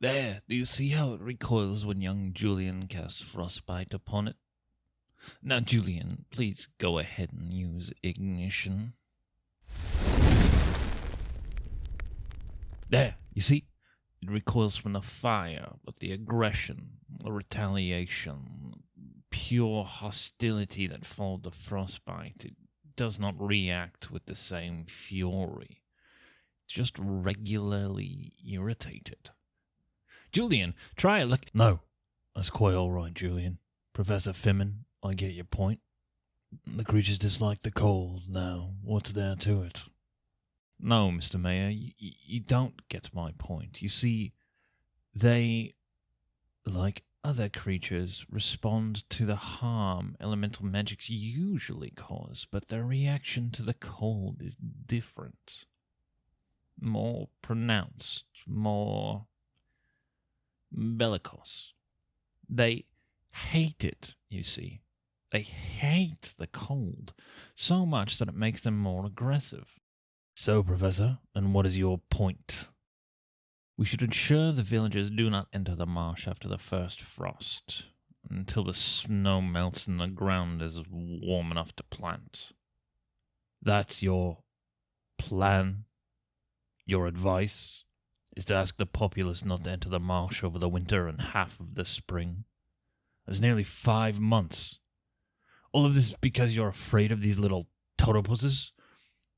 There, do you see how it recoils when young Julian casts frostbite upon it? Now, Julian, please go ahead and use ignition. There, you see? It recoils from the fire, but the aggression, the retaliation, pure hostility that followed the frostbite, it does not react with the same fury. It's just regularly irritated. Julian, try it. Look. No, that's quite all right, Julian. Professor Fimmon, I get your point. The creatures dislike the cold. Now, what's there to it? No, Mr. Mayor, you don't get my point. You see, they, like other creatures, respond to the harm elemental magics usually cause, but their reaction to the cold is different. More pronounced, more bellicose. They hate it, you see. They hate the cold so much that it makes them more aggressive. So, Professor, and what is your point? We should ensure the villagers do not enter the marsh after the first frost, until the snow melts and the ground is warm enough to plant. That's your plan? Your advice is to ask the populace not to enter the marsh over the winter and half of the spring? There's nearly 5 months. All of this because you're afraid of these little totopuses?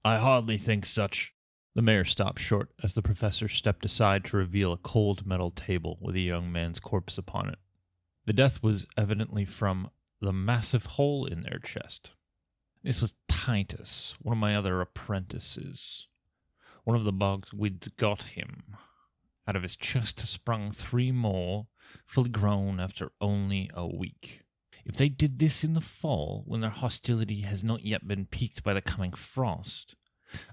I hardly think such. The mayor stopped short as the professor stepped aside to reveal a cold metal table with a young man's corpse upon it. The death was evidently from the massive hole in their chest. This was Titus, one of my other apprentices. One of the Bogwids got him. Out of his chest sprung 3 more, fully grown after only a week. If they did this in the fall, when their hostility has not yet been piqued by the coming frost,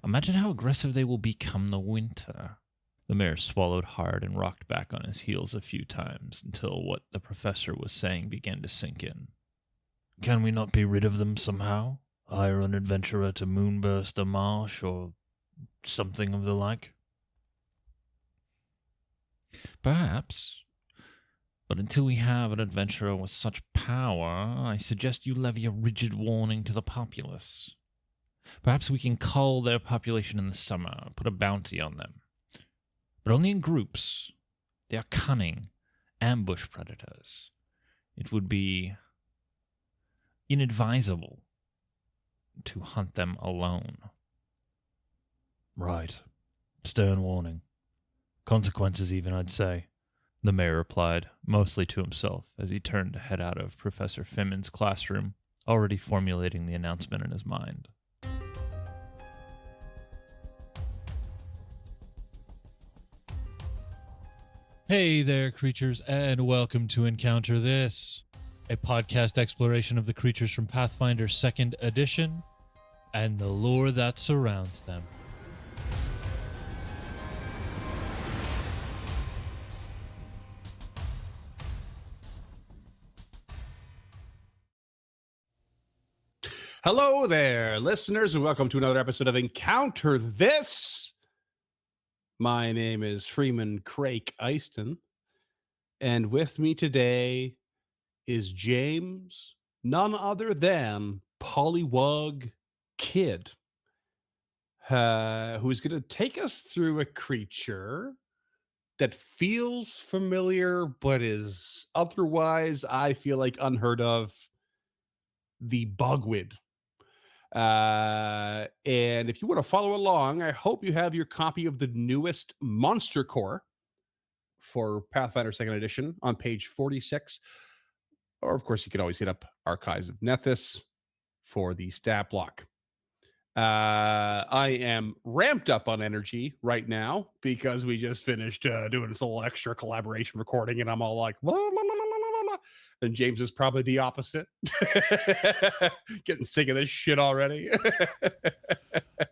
imagine how aggressive they will become the winter. The mayor swallowed hard and rocked back on his heels a few times until what the professor was saying began to sink in. Can we not be rid of them somehow? Hire an adventurer to moonburst the marsh or something of the like? Perhaps. But until we have an adventurer with such power, I suggest you levy a rigid warning to the populace. Perhaps we can cull their population in the summer, put a bounty on them. But only in groups. They are cunning, ambush predators. It would be inadvisable to hunt them alone. Right. Stern warning. Consequences even, I'd say. The mayor replied, mostly to himself, as he turned to head out of Professor Fimmon's classroom, already formulating the announcement in his mind. Hey there, creatures, and welcome to Encounter This, a podcast exploration of the creatures from Pathfinder 2nd Edition and the lore that surrounds them. Hello there, listeners, and welcome to another episode of Encounter This. My name is Freeman Crake Easton, and with me today is James, none other than Pollywug Kid, who is going to take us through a creature that feels familiar but is otherwise, I feel like, unheard of, the Bogwid. And if you want to follow along, I hope you have your copy of the newest Monster Core for Pathfinder 2nd Edition on page 46. Or, of course, you can always hit up Archives of Nethys for the stat block. I am ramped up on energy right now because we just finished doing this little extra collaboration recording, and I'm all like, blah, blah, blah, blah, blah, blah. And James is probably the opposite. Getting sick of this shit already.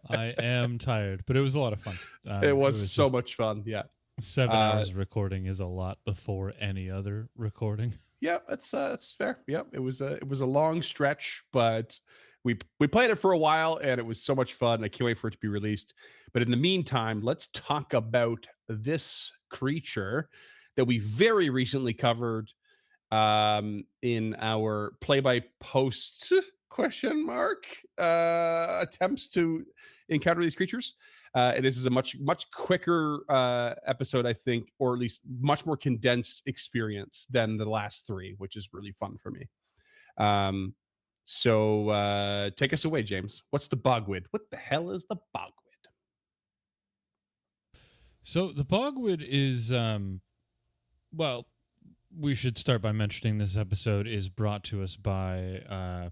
I am tired, but it was a lot of fun. It was so much fun. Yeah. 7 hours of recording is a lot before any other recording. Yeah, it's fair. Yeah, it was a long stretch, but we played it for a while and it was so much fun. I can't wait for it to be released. But in the meantime, let's talk about this creature that we very recently covered in our play-by-post question mark attempts to encounter these creatures. This is a much quicker episode, I think, or at least much more condensed experience than the last three, which is really fun for me. So take us away, James. What's the Bogwid? What the hell is the Bogwid? So the Bogwid is, well, we should start by mentioning this episode is brought to us by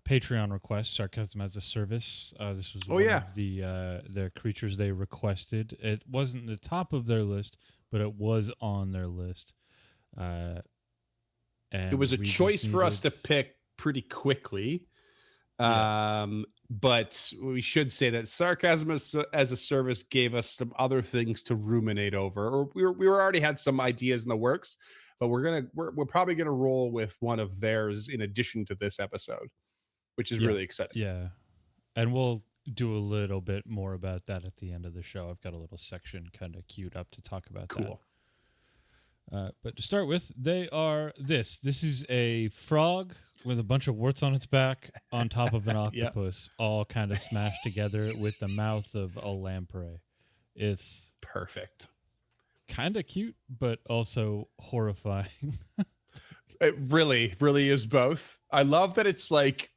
Patreon request, Sarcasm as a Service. This was one of the creatures they requested. It wasn't the top of their list, but it was on their list. And it was a choice for us to pick pretty quickly. But we should say that Sarcasm as a Service gave us some other things to ruminate over, or we already had some ideas in the works, but we're probably gonna roll with one of theirs in addition to this episode, which is really exciting. Yeah, and we'll do a little bit more about that at the end of the show. I've got a little section kind of queued up to talk about that. But to start with, they are this. This is a frog with a bunch of warts on its back on top of an octopus, all kind of smashed together with the mouth of a lamprey. It's perfect. Kind of cute, but also horrifying. It really is both. I love that it's like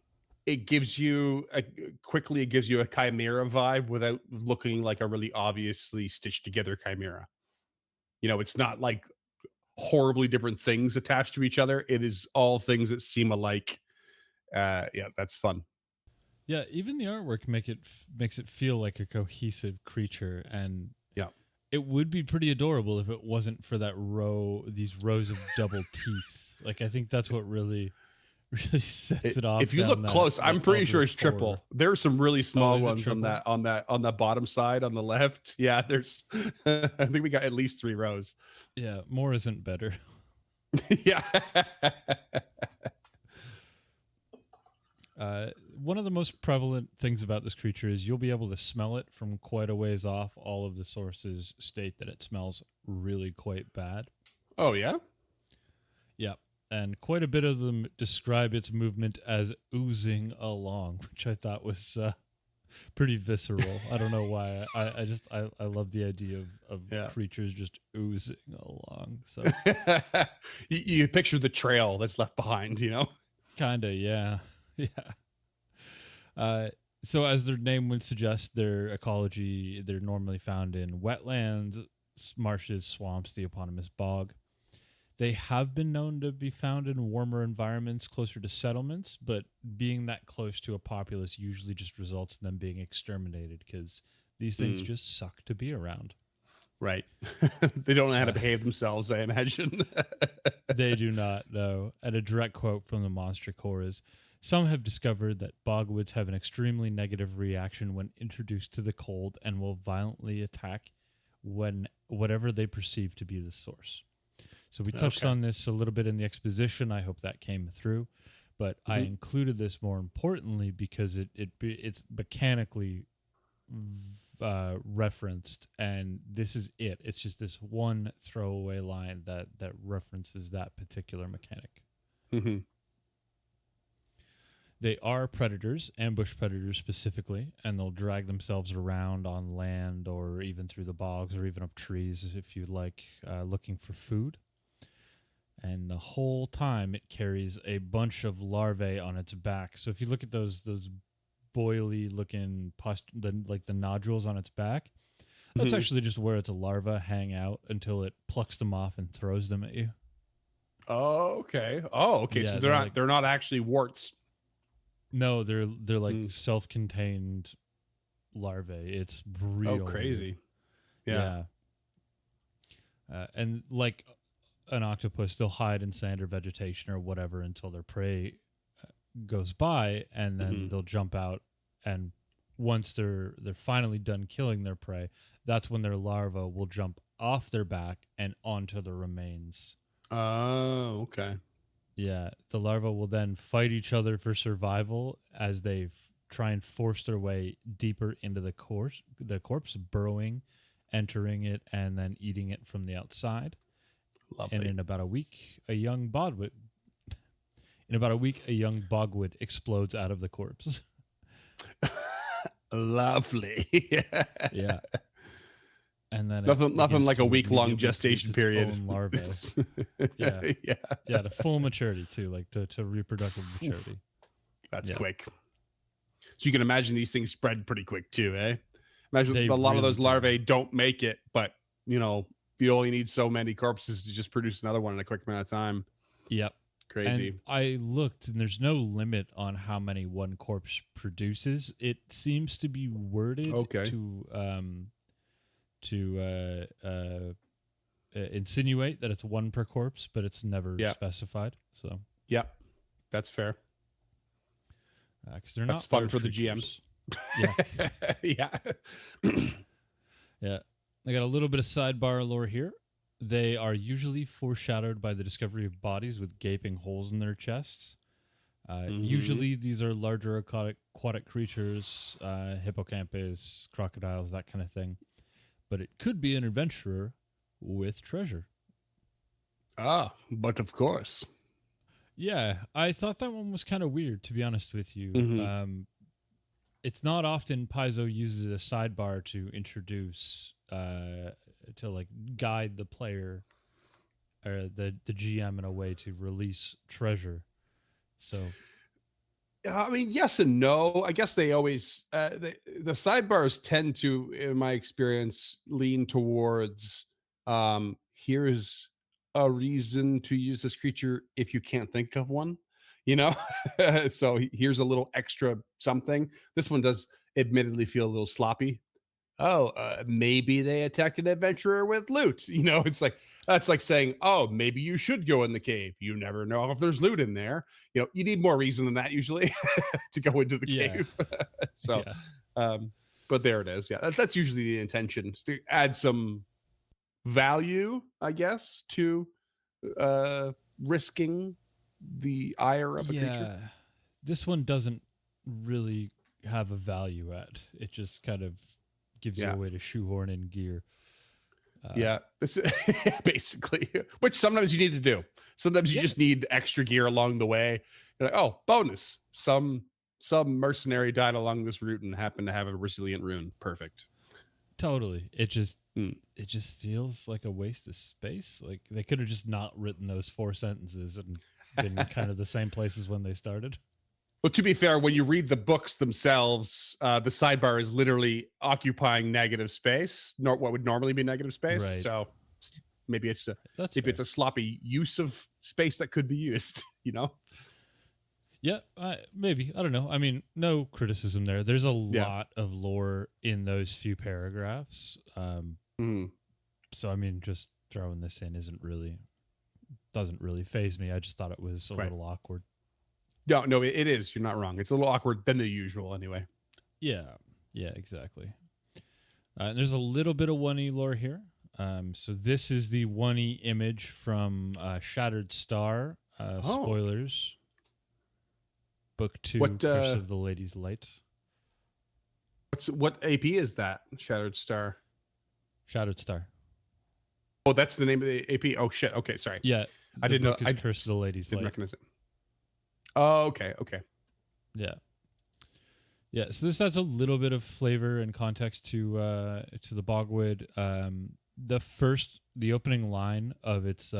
it gives you a chimera vibe without looking like a really obviously stitched together chimera. You know, it's not like horribly different things attached to each other. It is all things that seem alike. That's fun. Yeah, even the artwork makes it feel like a cohesive creature, and it would be pretty adorable if it wasn't for these rows of double teeth. Like, I think that's what really sets it off. If you look close, I'm pretty sure it's triple. There's some really small ones on the bottom side on the left. Yeah, there's I think we got at least 3 rows. Yeah, more isn't better. Yeah. One of the most prevalent things about this creature is you'll be able to smell it from quite a ways off. All of the sources state that it smells really quite bad. Oh, yeah? Yeah. And quite a bit of them describe its movement as oozing along, which I thought was pretty visceral. I don't know why. I love the idea of creatures just oozing along. So you picture the trail that's left behind, you know? Kinda, yeah. Yeah. So as their name would suggest, their ecology, they're normally found in wetlands, marshes, swamps, the eponymous bog. They have been known to be found in warmer environments closer to settlements, but being that close to a populace usually just results in them being exterminated because these things just suck to be around. Right. They don't know how to behave themselves, I imagine. They do not, no. And a direct quote from the Monster Core is, "Some have discovered that bogwoods have an extremely negative reaction when introduced to the cold and will violently attack whatever they perceive to be the source." So we touched on this a little bit in the exposition. I hope that came through. But I included this more importantly because it's mechanically referenced, and this is it. It's just this one throwaway line that references that particular mechanic. Mm-hmm. They are predators, ambush predators specifically, and they'll drag themselves around on land or even through the bogs or even up trees if you like, looking for food. And the whole time it carries a bunch of larvae on its back. So if you look at those boily looking the nodules on its back, that's actually just where its larvae hang out until it plucks them off and throws them at you. Oh, okay. Yeah, so they're not actually warts. No, they're like self-contained larvae. It's real crazy. Yeah. And like an octopus, they'll hide in sand or vegetation or whatever until their prey goes by, and then they'll jump out. And once they're finally done killing their prey, that's when their larva will jump off their back and onto the remains. Oh, okay. Yeah, the larvae will then fight each other for survival as they try and force their way deeper into the corpse, burrowing, entering it, and then eating it from the outside. Lovely. And in about a week, a young Bogwid explodes out of the corpse. Lovely. Yeah. And then Nothing begins like to a week-long immediately gestation produce its period. own larvae. Yeah. Yeah. Yeah, to full maturity too, like to reproductive maturity. That's Yeah. quick. So you can imagine these things spread pretty quick too, eh? Imagine They a lot of really those do. larvae don't make it, but you only need so many corpses to just produce another one in a quick amount of time. Yep. Crazy. And I looked, and there's no limit on how many one corpse produces. It seems to be worded Okay. to insinuate that it's one per corpse, but it's never Yep. specified. So Yep. That's fair. because they're That's not fun large for the creatures. GMs. Yeah. Yeah. Yeah. I got a little bit of sidebar lore here. They are usually foreshadowed by the discovery of bodies with gaping holes in their chests. Usually, these are larger aquatic creatures, hippocampus, crocodiles, that kind of thing. But it could be an adventurer with treasure. Ah, but of course. Yeah, I thought that one was kind of weird, to be honest with you. Mhm. It's not often Paizo uses a sidebar to introduce, to like guide the player or the GM in a way to release treasure. So I mean, yes and no. I guess they always the sidebars tend to, in my experience, lean towards here's a reason to use this creature if you can't think of one, you know. So here's a little extra something. This one does admittedly feel a little sloppy. Oh, maybe they attacked an adventurer with loot. It's like that's like saying, oh, maybe you should go in the cave. You never know if there's loot in there. You need more reason than that usually to go into the Yeah. cave. So, yeah. but there it is. Yeah, that's usually the intention, is to add some value, I guess, to risking the ire of a creature. This one doesn't really have a value add. It just kind of gives you Yeah. a way to shoehorn in gear. Yeah, basically, which sometimes you need to do. Sometimes you just need extra gear along the way. You're like, oh, bonus! Some mercenary died along this route and happened to have a resilient rune. Perfect. Totally. It just Mm. it just feels like a waste of space. Like they could have just not written those 4 sentences and been kind of the same place as when they started. Well, to be fair, when you read the books themselves, the sidebar is literally occupying negative space, not what would normally be negative space. Right. So maybe it's That's maybe fair. it's a sloppy use of space that could be used. Yeah, maybe. I don't know. I mean, no criticism there. There's a Yeah. lot of lore in those few paragraphs. Mhm. So I mean, just throwing this in doesn't really phase me. I just thought it was a Right. little awkward. No, it is. You're not wrong. It's a little awkward than the usual, anyway. Yeah, exactly. And there's a little bit of 1E lore here. So this is the 1E image from Shattered Star. Spoilers. Book 2, What, Curse of the Lady's Light. What AP is that? Shattered Star. Shattered Star. Oh, that's the name of the AP. Oh shit. Okay, sorry. Yeah, I didn't know. Book is I Curse of the Lady's didn't Light. recognize it. Oh, okay. Yeah. So this adds a little bit of flavor and context to the Bogwid. The opening line of its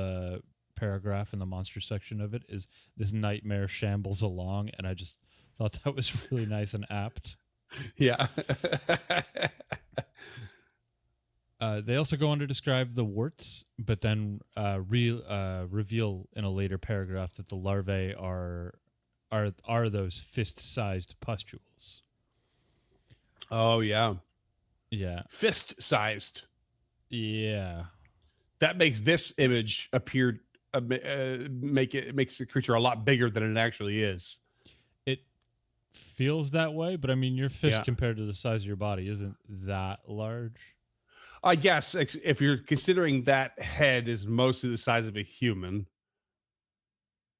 paragraph in the monster section of it is "This nightmare shambles along," and I just thought that was really nice and apt. Yeah. They also go on to describe the warts, but then reveal in a later paragraph that the larvae are those fist-sized pustules. Oh yeah. Yeah. Fist-sized. Yeah. That makes this image appear it makes the creature a lot bigger than it actually is. It feels that way, but I mean, your fist Yeah. compared to the size of your body isn't that large. I guess if you're considering that head is mostly the size of a human.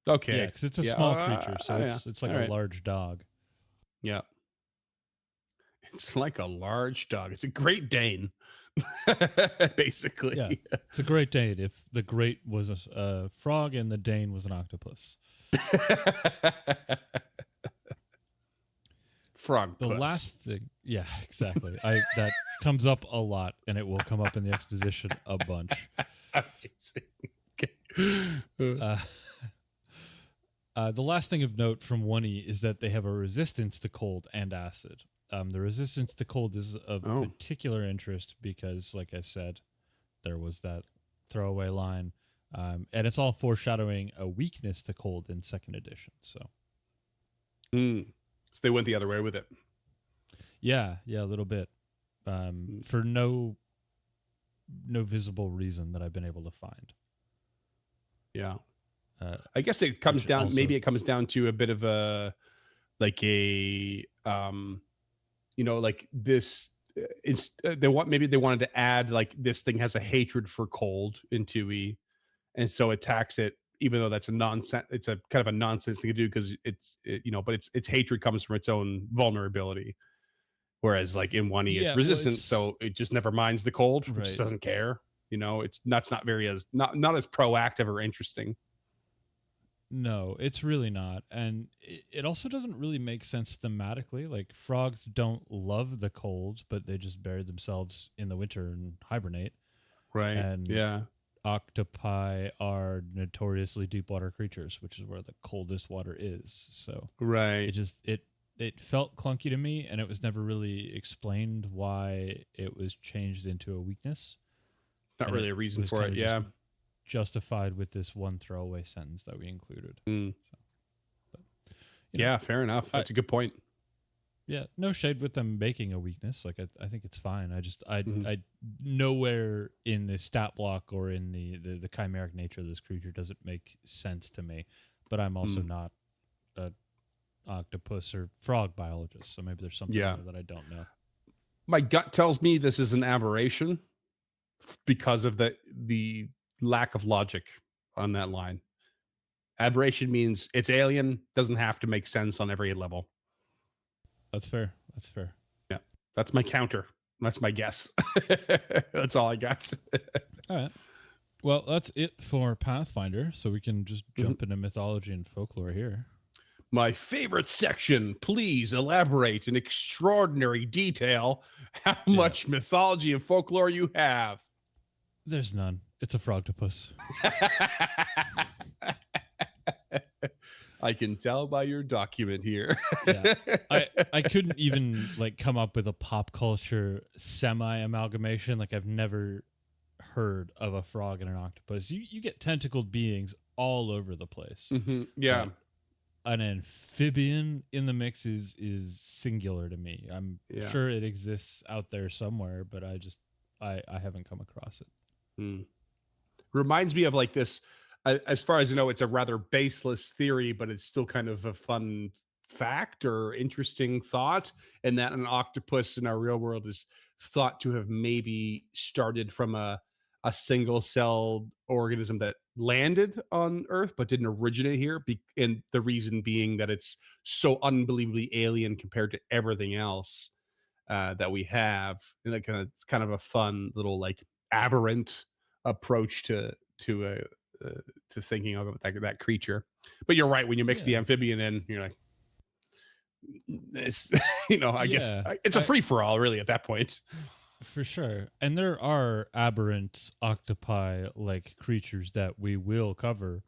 Okay. Yeah, because it's a Yeah, small creature, so yeah. it's like All a right. large dog. Yeah. It's like a large dog. It's a Great Dane. Basically. Yeah, it's a Great Dane. If the Great was a frog and the Dane was an octopus. Frog The puss. last thing, yeah, exactly. That comes up a lot, and it will come up in the exposition a bunch. Amazing. The last thing of note from 1E is that they have a resistance to cold and acid. The resistance to cold is of particular interest because, like I said, there was that throwaway line, and it's all foreshadowing a weakness to cold in 2nd edition. So they went the other way with it. Yeah, a little bit, for no visible reason that I've been able to find. Yeah. I guess it comes down. Also, maybe it comes down to a bit of a, like a, like this. Maybe they wanted to add like this thing has a hatred for cold in 2E, and so attacks it, even though that's a nonsense. It's a kind of a nonsense thing to do because but its hatred comes from its own vulnerability. Whereas like in 1E, it's resistant, so it just never minds the cold, which just doesn't care. That's not very not as proactive or interesting. No, it's really not. And it also doesn't really make sense thematically. Like, frogs don't love the cold, but they just bury themselves in the winter and hibernate. Right. And yeah. Octopi are notoriously deep water creatures, which is where the coldest water is. So right. It felt clunky to me, and it was never really explained why it was changed into a weakness. Not really a reason for it, yeah. Justified with this one throwaway sentence that we included. Yeah, fair enough. That's a good point. Yeah, no shade with them making a weakness. Like, I think it's fine. I nowhere in the stat block or in the chimeric nature of this creature does it make sense to me. But I'm also not a octopus or frog biologist, so maybe there's something there that I don't know. My gut tells me this is an aberration because of the lack of logic on that line. Aberration means it's alien, doesn't have to make sense on every level. That's fair. Yeah, that's my counter. That's my guess. That's all I got. All right. Well, that's it for Pathfinder, so we can just jump into mythology and folklore here. My favorite section. Please elaborate in extraordinary detail how much mythology and folklore you have. There's none. It's a frogtopus. I can tell by your document here. Yeah. I couldn't even come up with a pop culture semi amalgamation. Like, I've never heard of a frog and an octopus. You get tentacled beings all over the place. Yeah. An amphibian in the mix is singular to me. I'm sure it exists out there somewhere, but I haven't come across it. Reminds me of like this, as far as it's a rather baseless theory, but it's still kind of a fun fact or interesting thought, and that an octopus in our real world is thought to have maybe started from a single-celled organism that landed on Earth but didn't originate here, and the reason being that it's so unbelievably alien compared to everything else that we have, and it's kind of a fun little aberrant approach to thinking of that creature. But you're right, when you mix the amphibian in, you're like, it's I guess it's a free-for-all really at that point. For sure. And there are aberrant octopi like creatures that we will cover.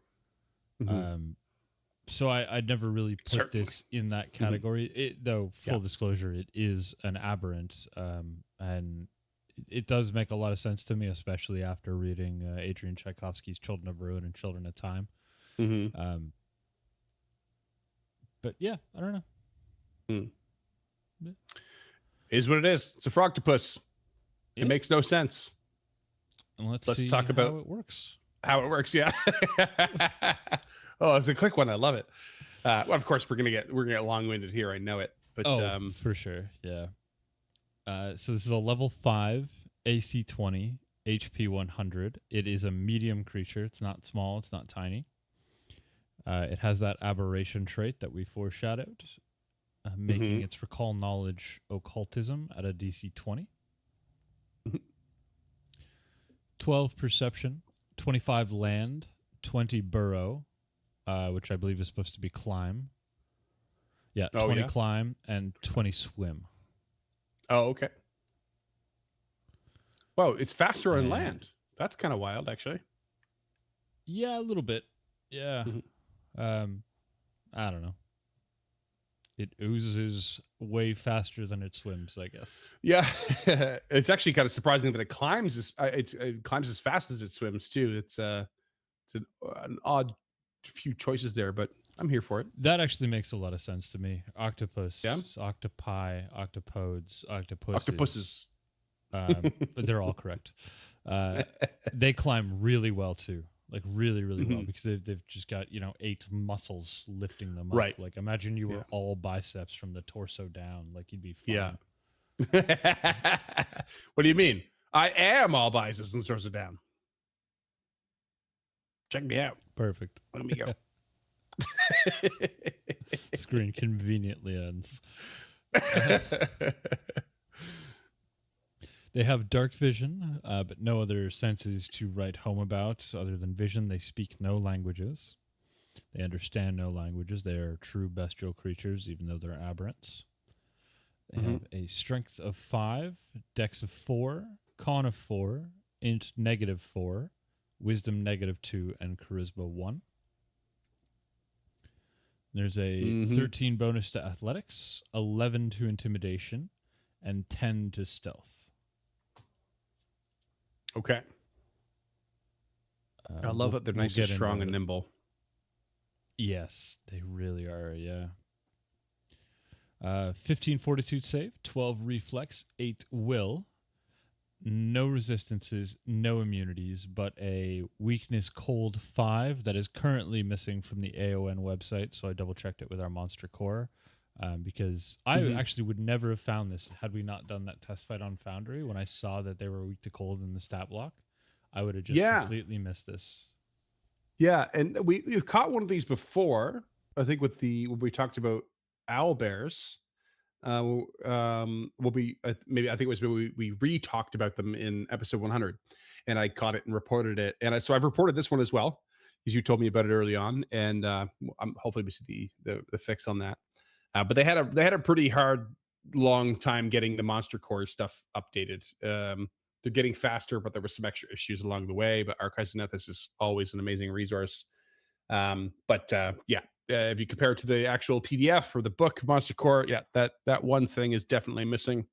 So I'd never really put this in that category. Though full disclosure, it is an aberrant, and it does make a lot of sense to me, especially after reading Adrian Tchaikovsky's Children of Ruin and Children of Time. But yeah, I don't know. Is what it is. It's a frogtopus. It makes no sense. And let's see talk about how it works. How it works, yeah. Oh, it's a quick one. I love it. Well, of course, we're gonna get long-winded here. I know it, but for sure, yeah. So this is a level 5 AC 20 HP 100. It is a medium creature. It's not small. It's not tiny. It has that aberration trait that we foreshadowed, making its recall knowledge occultism at a DC 20. 12 perception, 25 land, 20 burrow, which I believe is supposed to be climb. Yeah, Oh, 20 yeah? climb and 20 swim. Oh, okay. Whoa, it's faster on And- land. That's kind of wild, actually. Yeah, a little bit. Yeah. Mhm. I don't know. It oozes way faster than it swims, I guess. Yeah, it's actually kind of surprising that it climbs it climbs as fast as it swims too. It's an odd few choices there, but I'm here for it. That actually makes a lot of sense to me. Octopus, Yeah? octopi, octopodes, octopuses. Octopuses. But they're all correct. They climb really well too, like really, really well, Mhm. because they've just got 8 muscles lifting them up. Right. Like imagine you were Yeah. all biceps from the torso down, like you'd be fine. Yeah. What do you mean? I am all biceps and throws it down. Check me out. Perfect. Let me go. Screen conveniently ends. They have dark vision, but no other senses to write home about other than vision. They speak no languages. They understand no languages. They are true bestial creatures, even though they're aberrants. They have a strength of 5, dex of 4, con of 4, int -4, wisdom -2, and charisma 1. There's a 13 bonus to athletics, 11 to intimidation, and 10 to stealth. Okay. I love that they're nice and get into strong and it. nimble. Yes, they really are, yeah. 15 fortitude save, 12 reflex, 8 will, no resistances, no immunities, but a weakness cold 5 that is currently missing from the AON website, so I double-checked it with our monster core, because I actually would never have found this had we not done that test fight on Foundry. When I saw that they were weak to cold in the stat block, I would have just completely missed this. Yeah, and we've caught one of these before. I think when we talked about owl bears. We'll be maybe I think it was maybe we re-talked about them in episode 100, and I caught it and reported it, and so I've reported this one as well because you told me about it early on, and I'm hopefully we see the fix on that. But they had a pretty hard long time getting the monster core stuff updated. They're getting faster, but there were some extra issues along the way. But Archives of Nethys is always an amazing resource. If you compare it to the actual PDF or the book Monster Core, that one thing is definitely missing.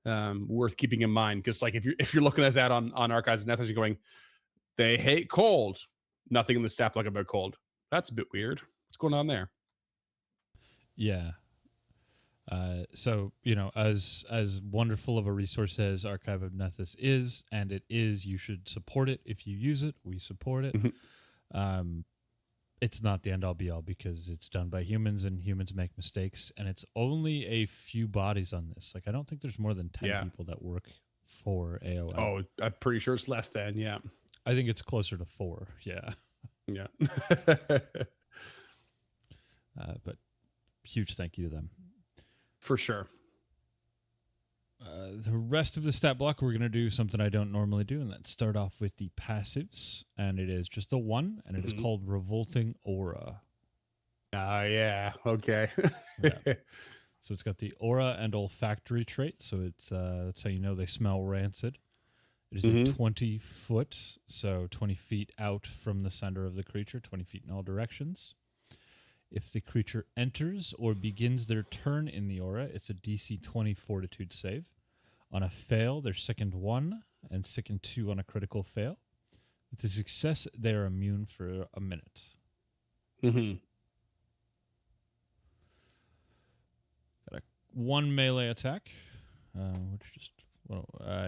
Worth keeping in mind, because like if you're looking at that on Archives of Nethys, you're going, they hate cold. Nothing in the stat block about cold. That's a bit weird. What's going on there? Yeah. So as wonderful of a resource as Archive of Nethys is, and it is, you should support it if you use it. We support it. It's not the end all be all because it's done by humans and humans make mistakes, and it's only a few bodies on this. Like I don't think there's more than 10 people that work for AOL. Oh, I'm pretty sure it's less than, yeah. I think it's closer to 4. Yeah. Yeah. But huge thank you to them. For sure. The rest of the stat block, we're going to do something I don't normally do, and that's start off with the passives, and it is just a 1, and it is called Revolting Aura. Yeah. Okay. So it's got the aura and olfactory trait, so it's that's how you know they smell rancid. It is a 20 foot, so 20 feet out from the center of the creature, 20 feet in all directions. If the creature enters or begins their turn in the aura, it's a DC 20 fortitude save. On a fail, they're sickened 1 and sickened 2 on a critical fail. With a success, they are immune for a minute. Got a 1 melee attack, it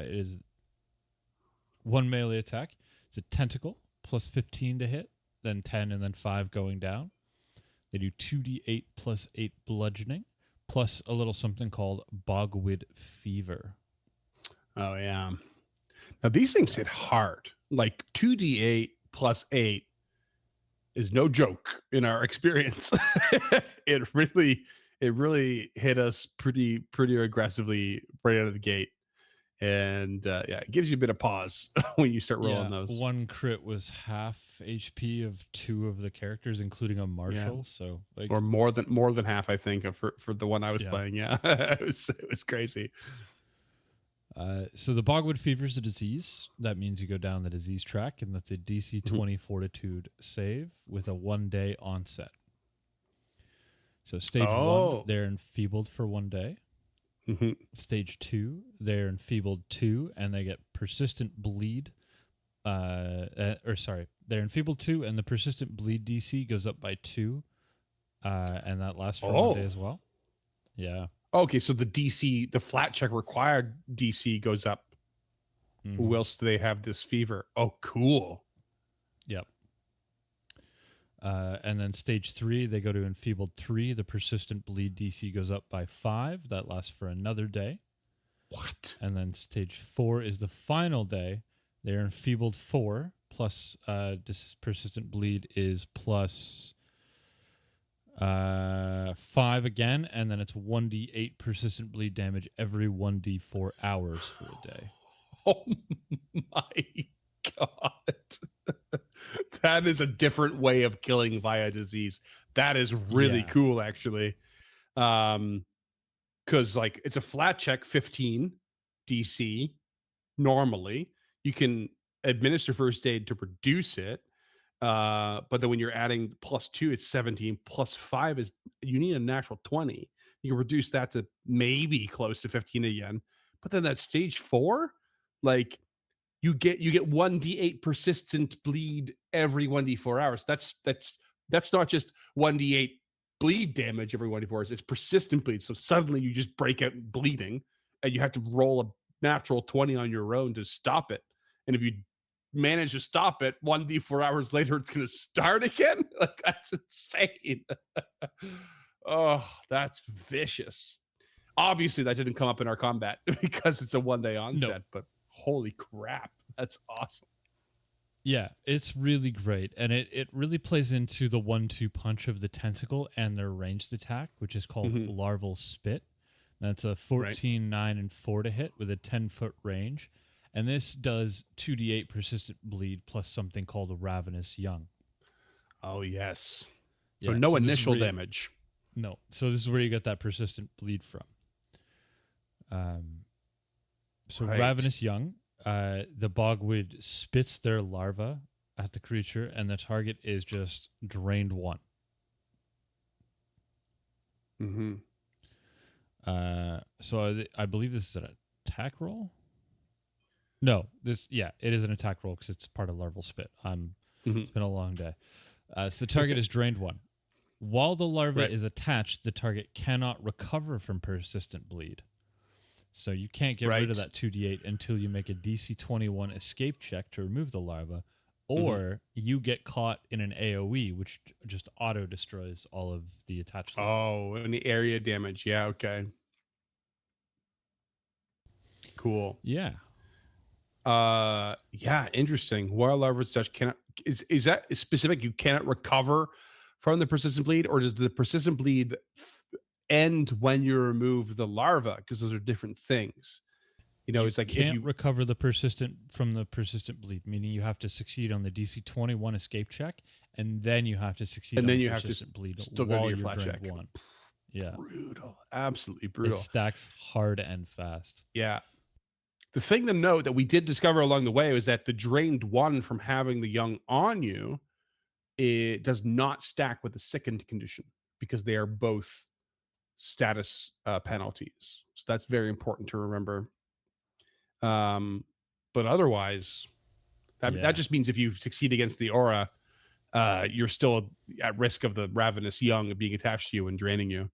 is 1 melee attack. It's a tentacle, plus 15 to hit, then 10, and then 5 going down. They do 2d8 plus 8 bludgeoning, plus a little something called Bogwid Fever. Oh, yeah. Now, these things hit hard. Like 2d8 plus 8 is no joke in our experience. It really hit us pretty aggressively right out of the gate. And yeah, it gives you a bit of pause when you start rolling those. One crit was half HP of 2 of the characters, including a marshal. So like, Or more than half, I think, for the one I was Yeah. playing. Yeah, it was crazy. so the Bogwid fever is a disease. That means you go down the disease track, and that's a DC 20 fortitude save with a 1-day onset. So stage 1, they're enfeebled for 1 day. Mhm. Stage 2, they're enfeebled 2, and they get persistent bleed. They're enfeebled 2, and the persistent bleed DC goes up by 2, and that lasts for 1 day as well. Yeah. Okay, so the DC, the flat check required DC goes up whilst they have this fever. Oh, cool. Yep. And then stage 3, they go to enfeebled 3. The persistent bleed DC goes up by 5. That lasts for another day. What? And then stage 4 is the final day. They're enfeebled 4 plus this persistent bleed is plus 5 again, and then it's 1d8 persistent bleed damage every 1d4 hours for a day. Oh my god. That is a different way of killing via disease. That is really cool, actually. Because like it's a flat check 15 DC normally. You can administer first aid to reduce it. But then when you're adding +2, it's 17, +5 is you need a natural 20. You can reduce that to maybe close to 15 again. But then that stage 4, like you get 1d8 persistent bleed every 1d4 hours. That's not just 1d8 bleed damage every 1d4 hours. It's persistent bleed. So suddenly you just break out bleeding, and you have to roll a natural 20 on your own to stop it. And if you manage to stop it 1d4 hours later, it's going to start again. Like, that's insane. Oh, that's vicious. Obviously that didn't come up in our combat because it's a 1-day onset, but holy crap, that's awesome. Yeah, it's really great, and it really plays into the 1-2 punch of the tentacle and their ranged attack, which is called larval spit. That's a 14, 9, and 4 to hit with a 10-foot range. And this does 2d8 persistent bleed plus something called a ravenous young. Oh, yes. So no initial damage. No. So this is where you get that persistent bleed from. Ravenous young, the Bogwid spits their larva at the creature, and the target is just drained 1. So I believe this is an attack roll. No, it is an attack roll because it's part of larval spit. It's been a long day. So the target is drained 1. While the larva is attached, the target cannot recover from persistent bleed. So you can't get rid of that 2d8 until you make a DC 21 escape check to remove the larva, or you get caught in an AoE, which just auto destroys all of the attached larva. Oh, and the area damage. Yeah, okay. Cool. Yeah. Yeah, interesting. While larva touch cannot is that specific? You cannot recover from the persistent bleed, or does the persistent bleed end when you remove the larva? Because those are different things. You know, it's like can't if you recover from the persistent bleed, meaning you have to succeed on the DC 21 escape check, and then you have to succeed on the persistent bleed still while go to your you're flat drained check. 1. Yeah. Brutal. Absolutely brutal. It stacks hard and fast. Yeah. The thing to note that we did discover along the way was that the drained 1 from having the young on you, it does not stack with the sickened condition because they are both status penalties. So that's very important to remember. But otherwise, that just means if you succeed against the aura, you're still at risk of the ravenous young being attached to you and draining you.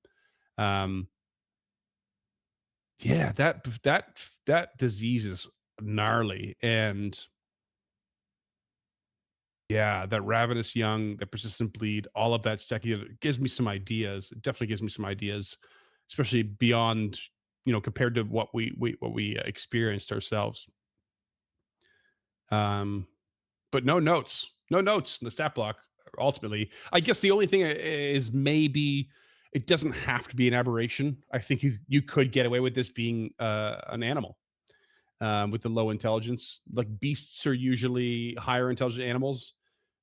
Yeah, that disease is gnarly, and yeah, that ravenous young, the persistent bleed, all of that stuff gives me some ideas. It definitely gives me some ideas, especially beyond, compared to what we experienced ourselves. But no notes in the stat block. Ultimately, I guess the only thing is maybe it doesn't have to be an aberration. I think you could get away with this being an animal. with the low intelligence. Like beasts are usually higher intelligent animals,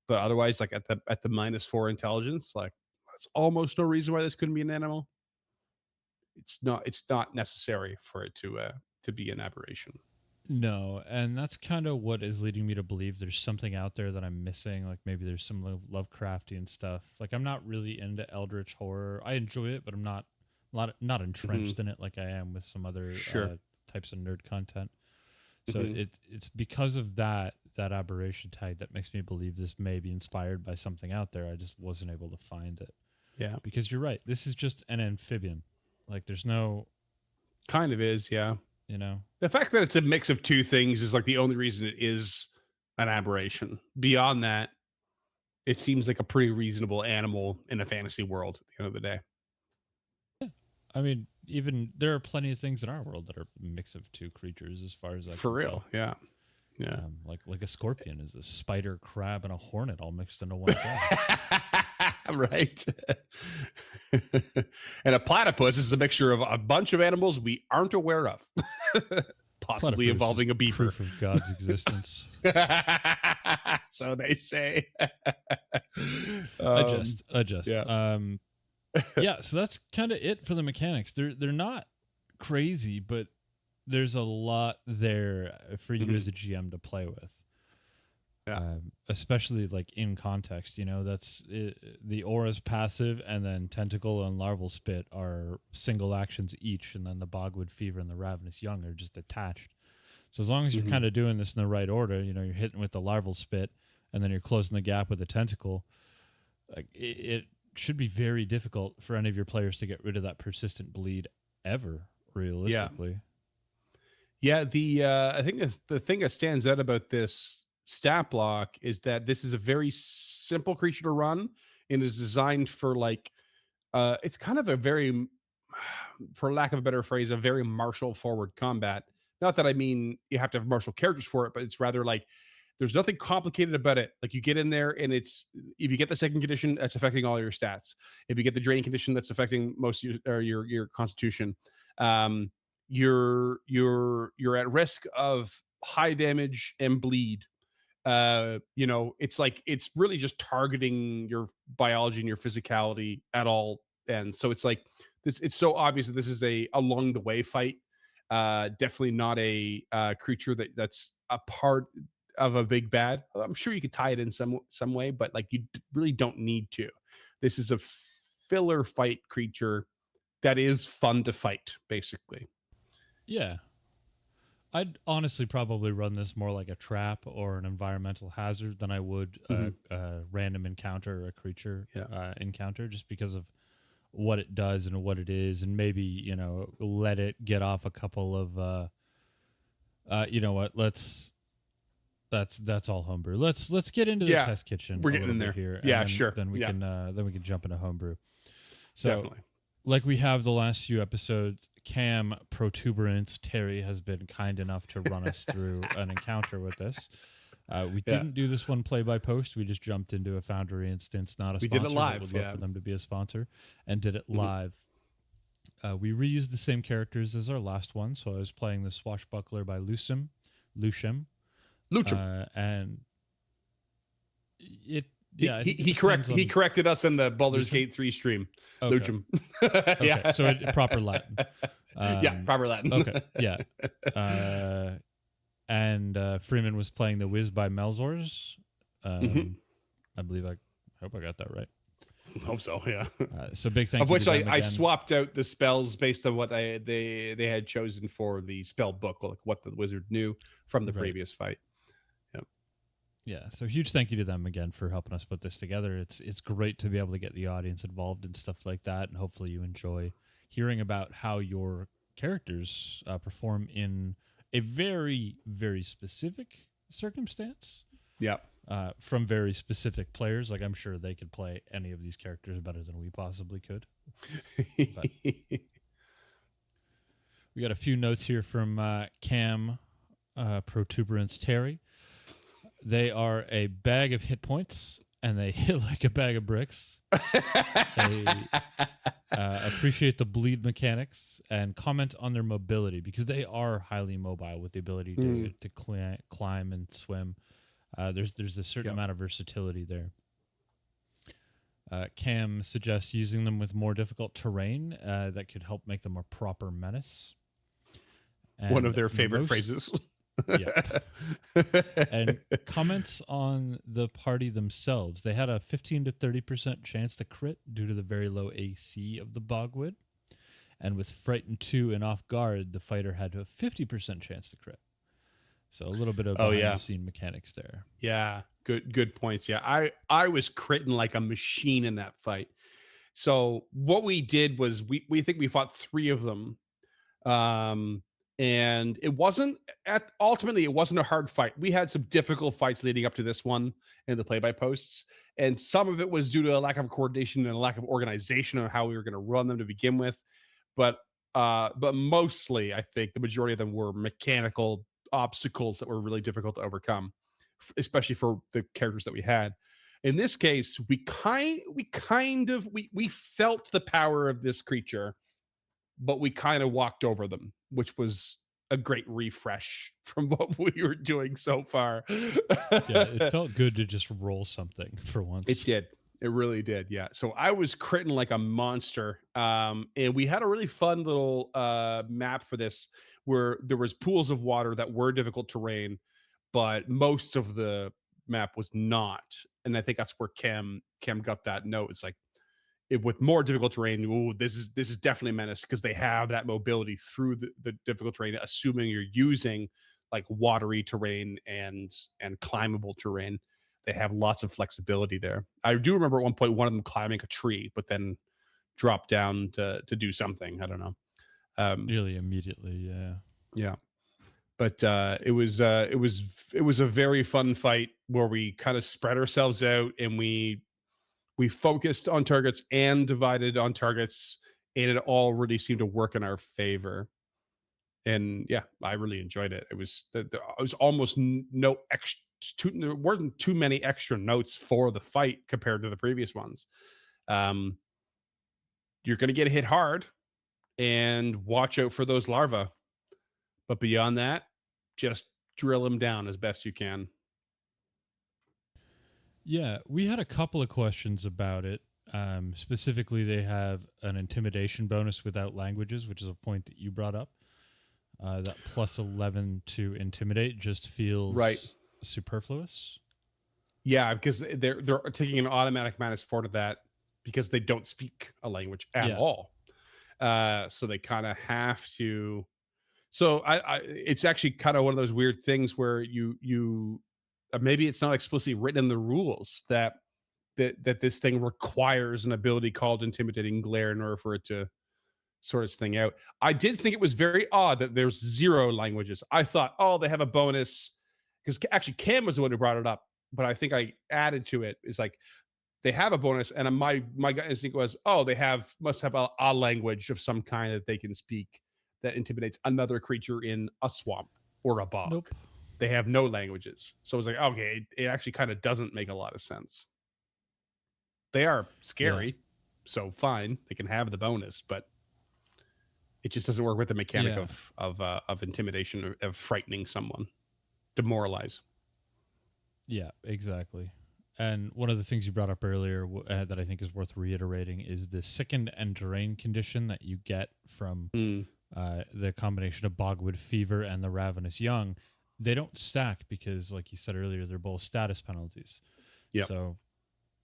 but otherwise, like at the -4 intelligence, like that's almost no reason why this couldn't be an animal. It's not necessary for it to be an aberration. No, and that's kind of what is leading me to believe there's something out there that I'm missing. Like maybe there's some Lovecraftian stuff. Like I'm not really into eldritch horror. I enjoy it, but I'm not entrenched in it like I am with some other Sure. types of nerd content. So Mhm. it's because of that aberration tag that makes me believe this may be inspired by something out there. I just wasn't able to find it. Yeah, Because you're right, this is just an amphibian. Like there's no, kind of is. Yeah, you know, the fact that it's a mix of two things is like the only reason it is an aberration. Beyond that, it seems like a pretty reasonable animal in a fantasy world at the end of the day. I mean, even there are plenty of things in our world that are a mix of two creatures, as far as I For can real. tell. Yeah. Yeah. Like a scorpion is a spider, crab, and a hornet all mixed into one thing. Right. And a platypus is a mixture of a bunch of animals we aren't aware of, possibly Platypus involving is a beaver. proof of God's existence. So they say. Adjust. Yeah. Yeah. So that's kind of it for the mechanics. They're not crazy, but there's a lot there for you Mhm. as a GM to play with. Yeah. Especially like in context, that's the aura's passive, and then tentacle and larval spit are single actions each, and then the Bogwid fever and the ravenous young are just attached. So as long as you're Mhm. kind of doing this in the right order, you're hitting with the larval spit, and then you're closing the gap with the tentacle. Like it should be very difficult for any of your players to get rid of that persistent bleed ever, realistically. Yeah, I think the thing that stands out about this stat block is that this is a very simple creature to run and is designed for like it's kind of a very for lack of a better phrase, a very martial forward combat. Not that I mean you have to have martial characters for it, but it's rather like there's nothing complicated about it. Like you get in there and it's if you get the second condition, that's affecting all your stats. If you get the draining condition, that's affecting most of your constitution. Um, you're at risk of high damage and bleed. It's like it's really just targeting your biology and your physicality at all. And so it's like this, it's so obvious that this is a along the way fight. Definitely not a creature that's a part of a big bad. I'm sure you could tie it in some way, but like you really don't need to. This is a filler fight creature that is fun to fight, basically. Yeah. I'd honestly probably run this more like a trap or an environmental hazard than I would Mhm. a random encounter or a creature Yeah. encounter, just because of what it does and what it is, and maybe let it get off a couple of you know what that's all homebrew. Let's get into the Yeah. test kitchen We're a getting little in bit there. here, and Yeah, sure. then we Yeah. can jump into homebrew. So Definitely. like we have the last few episodes, Cam Protuberance Terry has been kind enough to run us through an encounter with this. We Yeah. didn't do this one play by post. We just jumped into a Foundry instance, not a We sponsor. did it but live, would love yeah. for them to be a sponsor, and did it Mhm. live. We reused the same characters as our last one, so I was playing the Swashbuckler by Lucem, Luchum. and it. He, Yeah, I he, think it he depends he on- corrected us in the Baldur's Luchum? Gate 3 stream. Okay. Luchum. Okay, Yeah. so proper Latin. Yeah, proper Latin. Okay, yeah. And Freeman was playing the Wiz by Melzors. Mhm. I believe I hope I got that right. Hope so, yeah. So big thank Of you which to them I again. swapped out the spells based on what they had chosen for the spell book, like what the wizard knew from the Right. previous fight. Yeah, so huge thank you to them again for helping us put this together. It's great to be able to get the audience involved in stuff like that, and hopefully you enjoy hearing about how your characters perform in a very, very specific circumstance Yeah. from very specific players. Like I'm sure they could play any of these characters better than we possibly could. We got a few notes here from Cam Protuberance Terry. They are a bag of hit points, and they hit like a bag of bricks. appreciate the bleed mechanics, and comment on their mobility because they are highly mobile with the ability to climb and swim. There's a certain Yep. amount of versatility there. Cam suggests using them with more difficult terrain that could help make them a proper menace. One of And their favorite phrases. Yep. And comments on the party themselves. They had a 15 to 30% chance to crit due to the very low AC of the Bogwid. And with Frightened 2 and Off Guard, the fighter had a 50% chance to crit. So a little bit of behind the scene mechanics there. Yeah, good points. Yeah, I was critting like a machine in that fight. So what we did was we think we fought 3 of them. And it wasn't ultimately it wasn't a hard fight. We had some difficult fights leading up to this one in the play-by posts, and some of it was due to a lack of coordination and a lack of organization on how we were going to run them to begin with. But mostly I think the majority of them were mechanical obstacles that were really difficult to overcome, especially for the characters that we had. In this case, we felt the power of this creature, but we kind of walked over them, which was a great refresh from what we were doing so far. Yeah, it felt good to just roll something for once. It did. It really did. Yeah. So I was critting like a monster. And we had a really fun little map for this where there was pools of water that were difficult terrain, but most of the map was not. And I think that's where Cam got that note. It's like, with more difficult terrain, ooh, this is definitely a menace because they have that mobility through the difficult terrain, assuming you're using like watery terrain and climbable terrain. They have lots of flexibility there. I do remember at one point one of them climbing a tree, but then dropped down to do something. I don't know. Really immediately, yeah. Yeah. But it was a very fun fight where we kind of spread ourselves out and we focused on targets and divided on targets, and it all really seemed to work in our favor. And yeah, I really enjoyed it. It was almost no extra. There weren't too many extra notes for the fight compared to the previous ones. You're going to get hit hard, and watch out for those larvae. But beyond that, just drill them down as best you can. Yeah, we had a couple of questions about it. Specifically, they have an intimidation bonus without languages, which is a point that you brought up. That plus 11 to intimidate just feels superfluous. Yeah, because they're taking an automatic -4 to that because they don't speak a language at all. So they kind of have to. So I it's actually kind of one of those weird things where you maybe it's not explicitly written in the rules that this thing requires an ability called Intimidating Glare in order for it to sort its thing out. I did think it was very odd that there's 0 languages. I thought, oh, they have a bonus because actually Cam was the one who brought it up, but I think I added to it. It's like they have a bonus, and my gut instinct was, oh, they must have a language of some kind that they can speak that intimidates another creature in a swamp or a bog. Nope. They have no languages. So I was like, okay, it actually kind of doesn't make a lot of sense. They are scary, so fine, they can have the bonus, but it just doesn't work with the mechanic of intimidation, of frightening someone, demoralize. Yeah, exactly. And one of the things you brought up earlier that I think is worth reiterating is the sickened and drain condition that you get from the combination of Bogwood Fever and the Ravenous Young. They don't stack because, like you said earlier, they're both status penalties. Yeah. So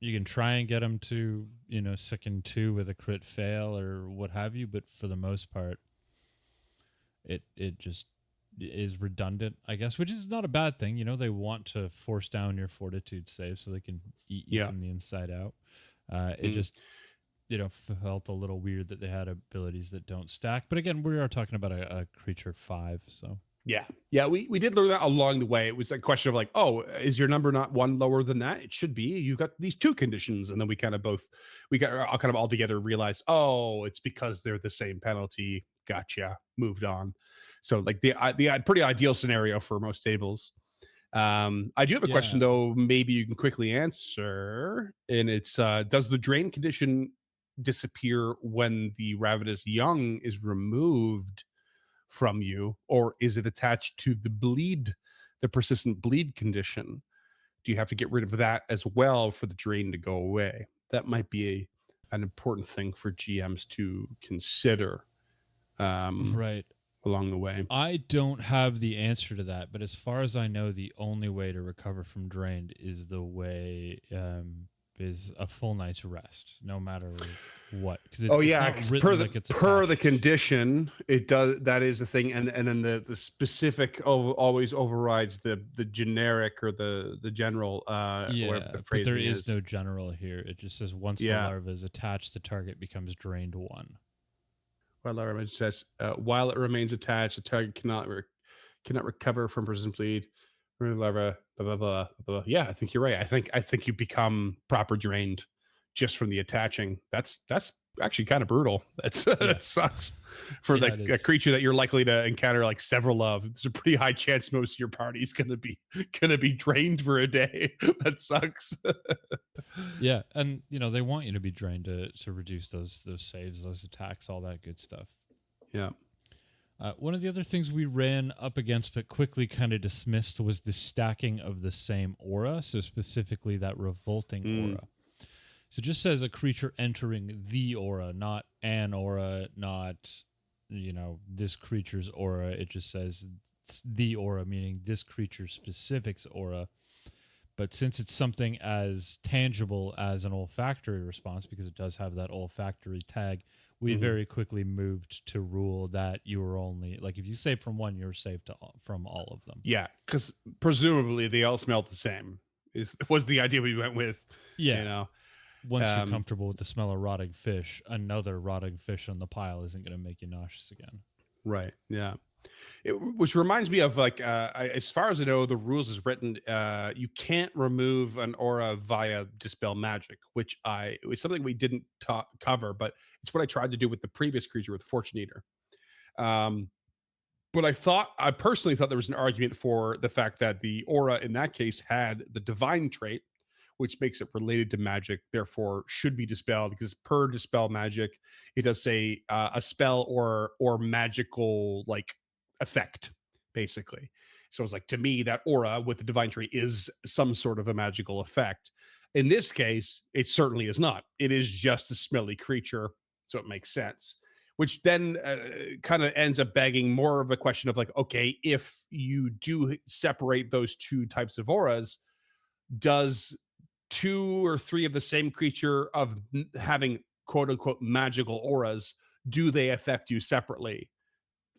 you can try and get them to, sicken 2 with a crit fail or what have you, but for the most part, it just is redundant, I guess, which is not a bad thing. They want to force down your fortitude save so they can eat you from the inside out. It just, felt a little weird that they had abilities that don't stack. But again, we are talking about a creature 5, so. Yeah, we did learn that along the way. It was a question of like, oh, is your number not 1 lower than that? It should be. You've got these 2 conditions, and then we got all together realized, oh, it's because they're the same penalty. Gotcha. Moved on. So like the pretty ideal scenario for most tables. I do have a question though. Maybe you can quickly answer, and it's does the drain condition disappear when the ravenous young is removed from you, or is it attached to the persistent bleed condition? Do you have to get rid of that as well for the drain to go away? That might be an important thing for GMs to consider Right. along the way. I don't have the answer to that, but as far as I know, the only way to recover from drained is is a full night's rest, no matter what. Because Oh it's yeah, not 'cause written like it's per the attached. condition, it does. That is the thing, and then the specific always overrides the generic or the general, whatever Yeah, the but there phrasing is is. no general here. It just says once the Yeah. larva is attached, the target becomes drained 1. It says, while it remains attached, the target cannot recover from persistent bleed. Larva, blah, blah, blah, blah. Yeah, I think you're right. I think you become proper drained just from the attaching. That's actually kind of brutal. That's Yeah. that sucks for Yeah, like it a is. creature that you're likely to encounter like several of. There's a pretty high chance most of your party is gonna be drained for a day. That sucks. Yeah, and they want you to be drained to reduce those saves, those attacks, all that good stuff. Yeah. One of the other things we ran up against but quickly kind of dismissed was the stacking of the same aura, so specifically that revolting aura. So it just says a creature entering the aura, not an aura, not this creature's aura. It just says the aura, meaning this creature's specifics aura. But since it's something as tangible as an olfactory response, because it does have that olfactory tag, we very quickly moved to rule that you were only, like, if you save from one, you're saved from all of them. Yeah, because presumably they all smell the same. Was the idea we went with? Yeah. Once you're comfortable with the smell of rotting fish, another rotting fish on the pile isn't going to make you nauseous again. Right. Yeah. Which reminds me of like, as far as I know, the rules is written, you can't remove an aura via dispel magic, which it was something we didn't cover, but it's what I tried to do with the previous creature with Fortune Eater. But I personally thought there was an argument for the fact that the aura in that case had the divine trait, which makes it related to magic, therefore should be dispelled, because per dispel magic, it does say a spell or magical like effect, basically. So it's like, to me, that aura with the divine trait is some sort of a magical effect. In this case, it certainly is not. It is just a smelly creature, so it makes sense. Which then kind of ends up begging more of a question of like, okay, if you do separate those two types of auras, does 2 or 3 of the same creature of having quote unquote magical auras, do they affect you separately?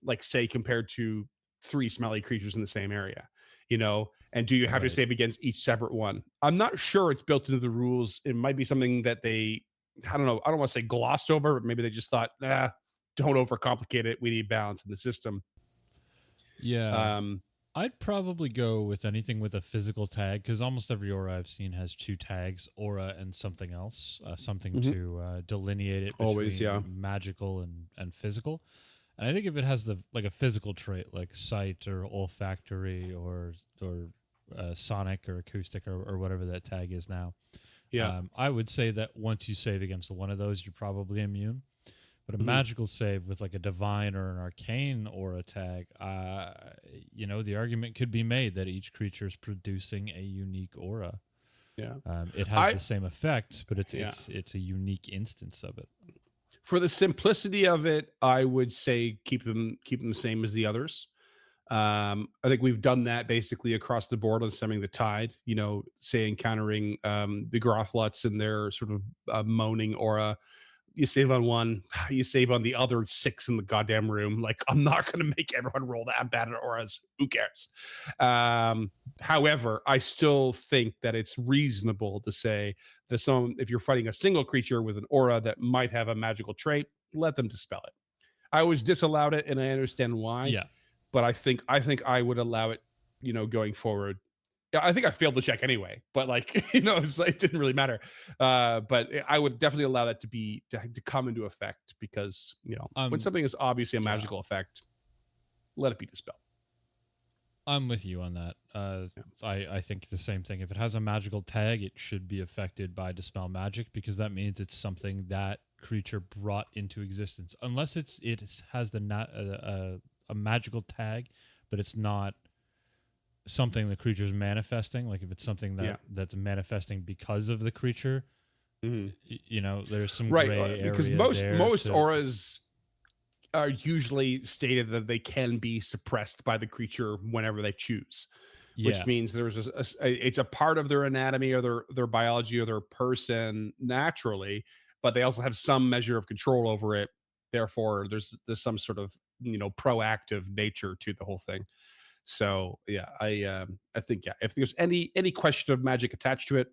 Like, say, compared to 3 smelly creatures in the same area, and do you have to Right. save against each separate one? I'm not sure it's built into the rules. It might be something that they, I don't know, I don't want to say glossed over, but maybe they just thought, don't overcomplicate it. We need balance in the system. Yeah. I'd probably go with anything with a physical tag, because almost every aura I've seen has 2 tags, aura and something else, something to delineate it between Always, yeah. magical and physical. And I think if it has a physical trait like sight or olfactory or sonic or acoustic or whatever that tag is now, Yeah. I would say that once you save against one of those, you're probably immune. But a magical save with like a divine or an arcane aura tag, the argument could be made that each creature is producing a unique aura. Yeah. It has the same effect, but it's a unique instance of it. For the simplicity of it, I would say keep them the same as the others. I think we've done that basically across the board on Stemming the Tide. Say encountering the Grothluts and their sort of moaning aura. You save on one, you save on the other 6 in the goddamn room. Like, I'm not going to make everyone roll that bad at auras. Who cares? However, I still think that it's reasonable to say that if you're fighting a single creature with an aura that might have a magical trait, let them dispel it. I always disallowed it, and I understand why. Yeah. But I think I would allow it, going forward. Yeah, I think I failed the check anyway, but like, it didn't really matter. But I would definitely allow that to come into effect, because, when something is obviously a magical effect, let it be dispelled. I'm with you on that. I think the same thing. If it has a magical tag, it should be affected by dispel magic, because that means it's something that creature brought into existence, unless it has a magical tag, but it's not something the creature's manifesting. Like if it's something that's manifesting because of the creature, there's some Right, gray area because there most auras are usually stated that they can be suppressed by the creature whenever they choose, which means there's it's a part of their anatomy or their biology or their person naturally, but they also have some measure of control over it. Therefore, there's some sort of proactive nature to the whole thing. So yeah, I think if there's any question of magic attached to it,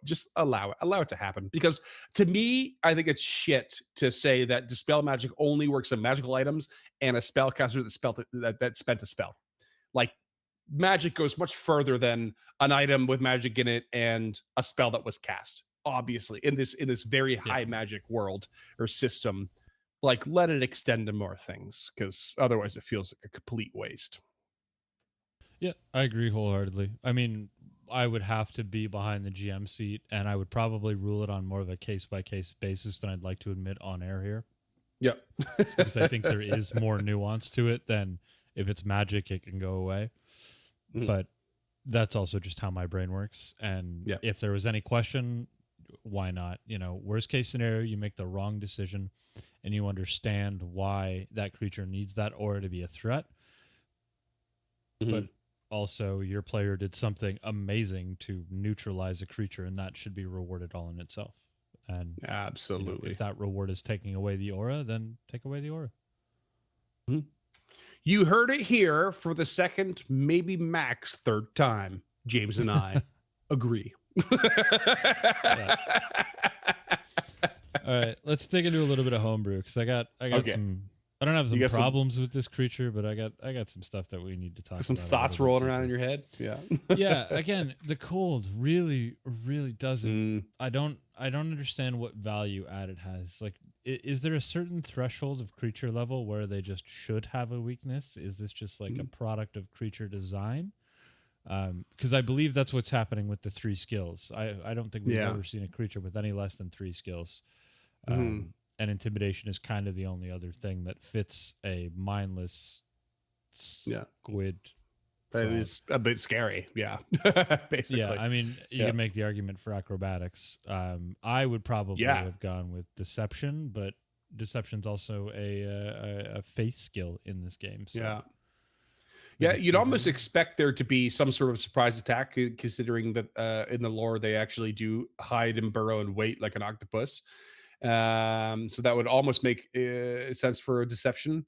just allow it to happen. Because to me, I think it's shit to say that dispel magic only works on magical items and a spellcaster that spent a spell. Like magic goes much further than an item with magic in it and a spell that was cast. Obviously, in this very high magic world or system, like let it extend to more things, because otherwise it feels like a complete waste. Yeah, I agree wholeheartedly. I mean, I would have to be behind the GM seat, and I would probably rule it on more of a case-by-case basis than I'd like to admit on air here. Yep. Because I think there is more nuance to it than if it's magic, it can go away. But that's also just how my brain works. And if there was any question, why not? Worst case scenario, you make the wrong decision, and you understand why that creature needs that aura to be a threat. But also, your player did something amazing to neutralize a creature, and that should be rewarded all in itself. And absolutely, if that reward is taking away the aura, then take away the aura. You heard it here for the second, maybe max third time. James and I agree. All right, let's dig into a little bit of homebrew, because I got some. I don't have some problems with this creature, but I got some stuff that we need to talk about. Some thoughts rolling around in your head. Yeah. Yeah. Again, the cold really doesn't. I don't understand what value add it has. Like, is there a certain threshold of creature level where they just should have a weakness? Is this just like a product of creature design? Because I believe that's what's happening with the 3 skills. I don't think we've ever seen a creature with any less than 3 skills. And intimidation is kind of the only other thing that fits a mindless squid. That is a bit scary. Yeah. Basically. Yeah. I mean, you can make the argument for acrobatics. I would probably have gone with deception, but deception's also a face skill in this game. So. Yeah, you'd almost expect there to be some sort of surprise attack, considering that in the lore they actually do hide and burrow and wait like an octopus. So that would almost make sense for a deception.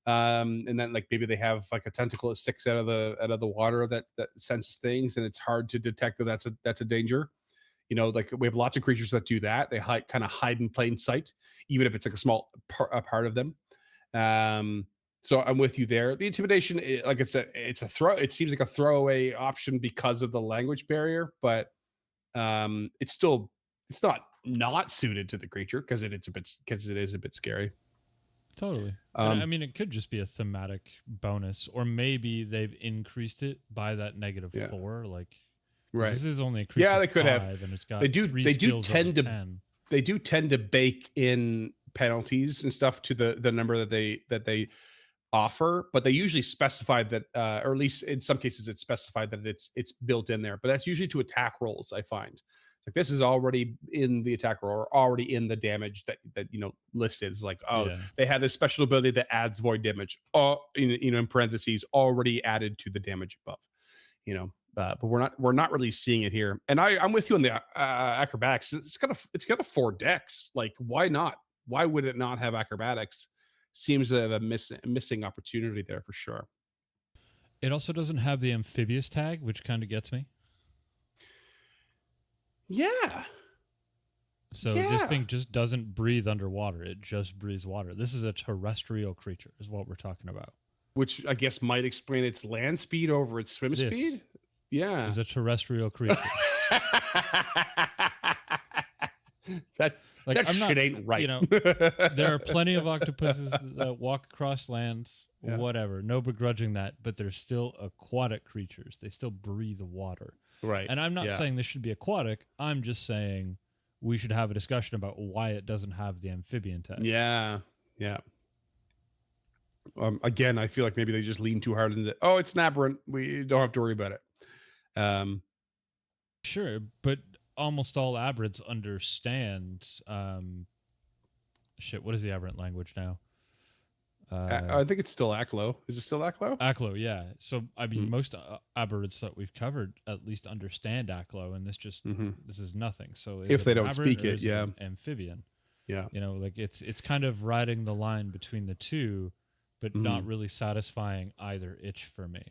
And then like maybe they have like a tentacle that sticks out of the water that senses things, and it's hard to detect that that's a danger. Like we have lots of creatures that do that. They kind of hide in plain sight, even if it's like a small part of them. So I'm with you there. The intimidation, like I said, it's a throw. It seems like a throwaway option because of the language barrier, but it's not suited to the creature because it is a bit scary. Totally. I mean, it could just be a thematic bonus, or maybe they've increased it by that -4. Like, right? This is only a creature. Yeah, they could 5, have. And it's got they do tend to 10. They do tend to bake in penalties and stuff to the number that they offer, but they usually specify that, or at least in some cases, it's specified that it's built in there. But that's usually to attack rolls. I find like this is already in the attack roll, or already in the damage that listed. It's like, they have this special ability that adds void damage, in parentheses, already added to the damage above. But we're not really seeing it here. And I'm with you on the acrobatics. It's got a 4 dex. Like, why not? Why would it not have acrobatics? Seems to have a missing opportunity there for sure. It also doesn't have the amphibious tag, which kind of gets me. Yeah. So this thing just doesn't breathe underwater. It just breathes water. This is a terrestrial creature, is what we're talking about. Which I guess might explain its land speed over its swim speed. Yeah. Is a terrestrial creature. That shit ain't right. There are plenty of octopuses that walk across land, whatever. No begrudging that, but they're still aquatic creatures. They still breathe water. Right. And I'm not saying this should be aquatic. I'm just saying we should have a discussion about why it doesn't have the amphibian tag. Yeah. Again, I feel like maybe they just lean too hard into, oh, it's an aberrant, we don't have to worry about it. Sure, but almost all aberrants understand. Shit, what is the aberrant language now? I think it's still Aklo. Is it still Aklo? Aklo, yeah. So I mean, most aberrants that we've covered at least understand Aklo, and this is nothing. So is If it they an don't aberrant speak or it, is yeah. an amphibian. Yeah. You know, like it's kind of riding the line between the two, but not really satisfying either itch for me.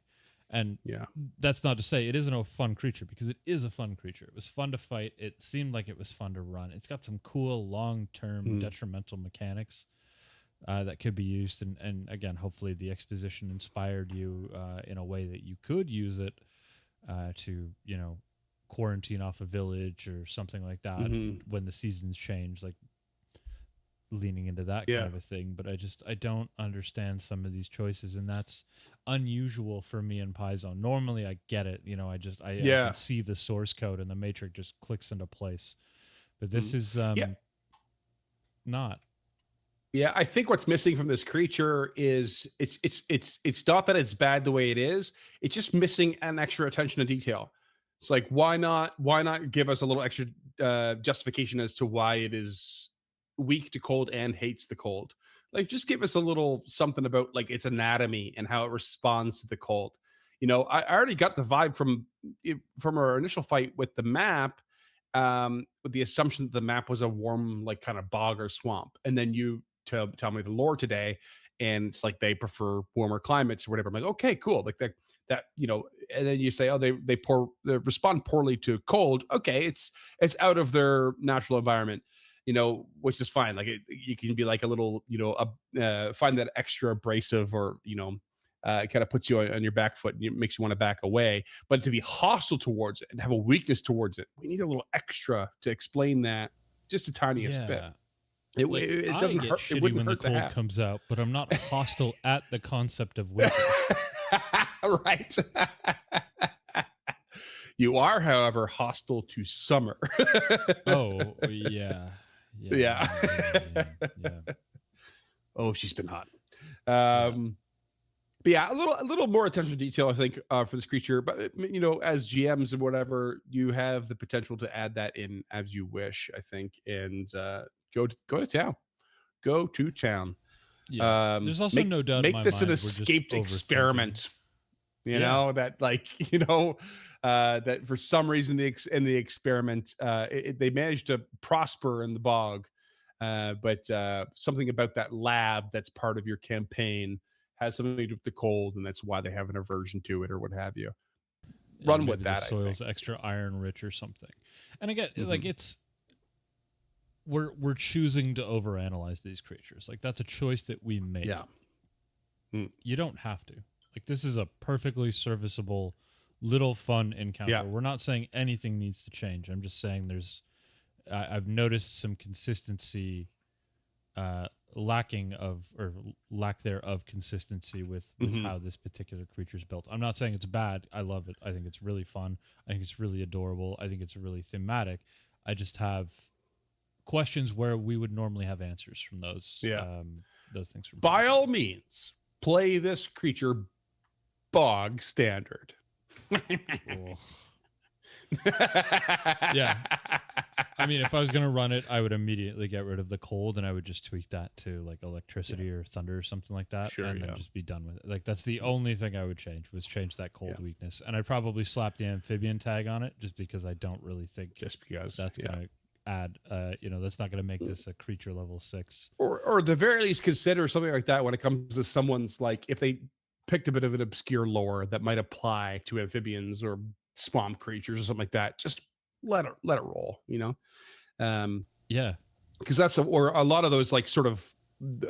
And Yeah. that's not to say it isn't a fun creature, because it is a fun creature. It was fun to fight. It seemed like it was fun to run. It's got some cool long-term detrimental mechanics that could be used. And again, hopefully the exposition inspired you in a way that you could use it to, you know, quarantine off a village or something like that when the seasons change, like leaning into that kind of a thing. But I don't understand some of these choices, and that's unusual for me in Paizo. Normally I get it, you know, I can see the source code and the matrix just clicks into place. But this is not. Yeah, I think what's missing from this creature is it's not that it's bad the way it is. It's just missing an extra attention to detail. It's like, why not give us a little extra justification as to why it is weak to cold and hates the cold? Like, just give us a little something about like its anatomy and how it responds to the cold. You know, I already got the vibe from our initial fight with the map, with the assumption that the map was a warm, like kind of bog or swamp, and then you tell me the lore today, and it's like they prefer warmer climates or whatever. I'm like, okay, cool. Like that, you know, and then you say, oh, they respond poorly to cold. Okay, it's out of their natural environment, you know, which is fine. Like you can be like a little, you know, find that extra abrasive, or, you know, it kind of puts you on your back foot and it makes you want to back away. But to be hostile towards it and have a weakness towards it, we need a little extra to explain that, just the tiniest bit. It doesn't hurt. Shitty It wouldn't when hurt the cold to have. comes out, but I'm not hostile at the concept of winter. Right. You are, however, hostile to summer. Oh, yeah. Yeah. Oh, she's been hot. But yeah, a little more attention to detail, I think, for this creature. But, you know, as GMs and whatever, you have the potential to add that in as you wish, I think, and go to town. Go to town. Yeah. There's also no doubt in my make this mind an escaped experiment. You Yeah. know, that, like, you know, that for some reason in the experiment, they managed to prosper in the bog, but something about that lab that's part of your campaign has something to do with the cold, and that's why they have an aversion to it or what have you. Run with that. The soil's extra iron rich or something. And again, like we're choosing to overanalyze these creatures. Like, that's a choice that we make. Yeah. You don't have to. Like, this is a perfectly serviceable little fun encounter. Yeah. We're not saying anything needs to change. I'm just saying I've noticed some consistency lacking of, or lack thereof consistency with how this particular creature is built. I'm not saying it's bad. I love it. I think it's really fun. I think it's really adorable. I think it's really thematic. I just have questions where we would normally have answers from those things. By all means, play this creature bog standard. Yeah. I mean, if I was going to run it, I would immediately get rid of the cold, and I would just tweak that to like electricity or thunder or something like that, and then just be done with it. Like, that's the only thing I would change that cold weakness. And I'd probably slap the amphibian tag on it, just because I don't really think that's going to add, you know, that's not going to make this a creature level 6. Or at the very least, consider something like that when it comes to someone's, like, if they picked a bit of an obscure lore that might apply to amphibians or swamp creatures or something like that, just let it roll, you know? Because that's or a lot of those, like, sort of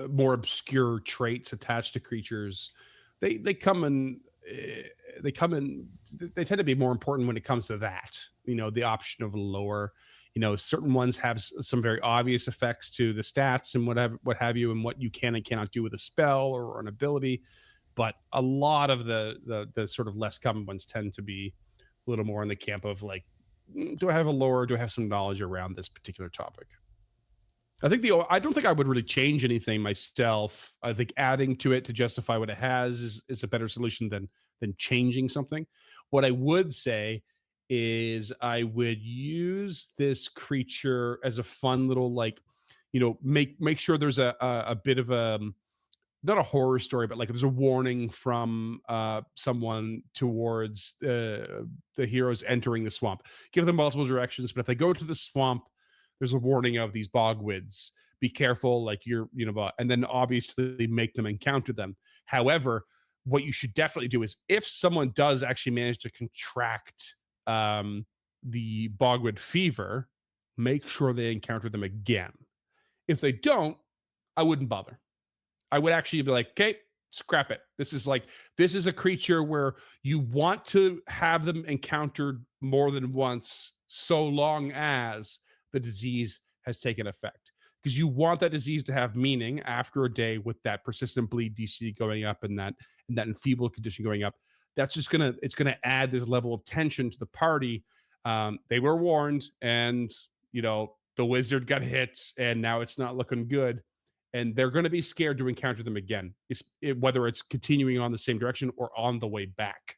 more obscure traits attached to creatures, they come in they tend to be more important when it comes to that, you know, the option of lore. You know, certain ones have some very obvious effects to the stats and what have you, and what you can and cannot do with a spell or an ability. But a lot of the sort of less common ones tend to be a little more in the camp of, like, do I have a lore? Do I have some knowledge around this particular topic? I don't think I would really change anything myself. I think adding to it to justify what it has is a better solution than changing something. What I would say is I would use this creature as a fun little, like, make sure there's a bit of a, not a horror story, but like there's a warning from someone towards the heroes entering the swamp. Give them multiple directions, but if they go to the swamp, there's a warning of these bogwids. Be careful, like and then obviously make them encounter them. However, what you should definitely do is if someone does actually manage to contract the bogwid fever, make sure they encounter them again. If they don't, I wouldn't bother. I would actually be like, okay, scrap it. This is a creature where you want to have them encountered more than once, so long as the disease has taken effect. Because you want that disease to have meaning after a day with that persistent bleed DC going up and that enfeebled condition going up. That's just it's gonna add this level of tension to the party. They were warned, and the wizard got hit, and now it's not looking good, and they're going to be scared to encounter them again, whether it's continuing on the same direction or on the way back.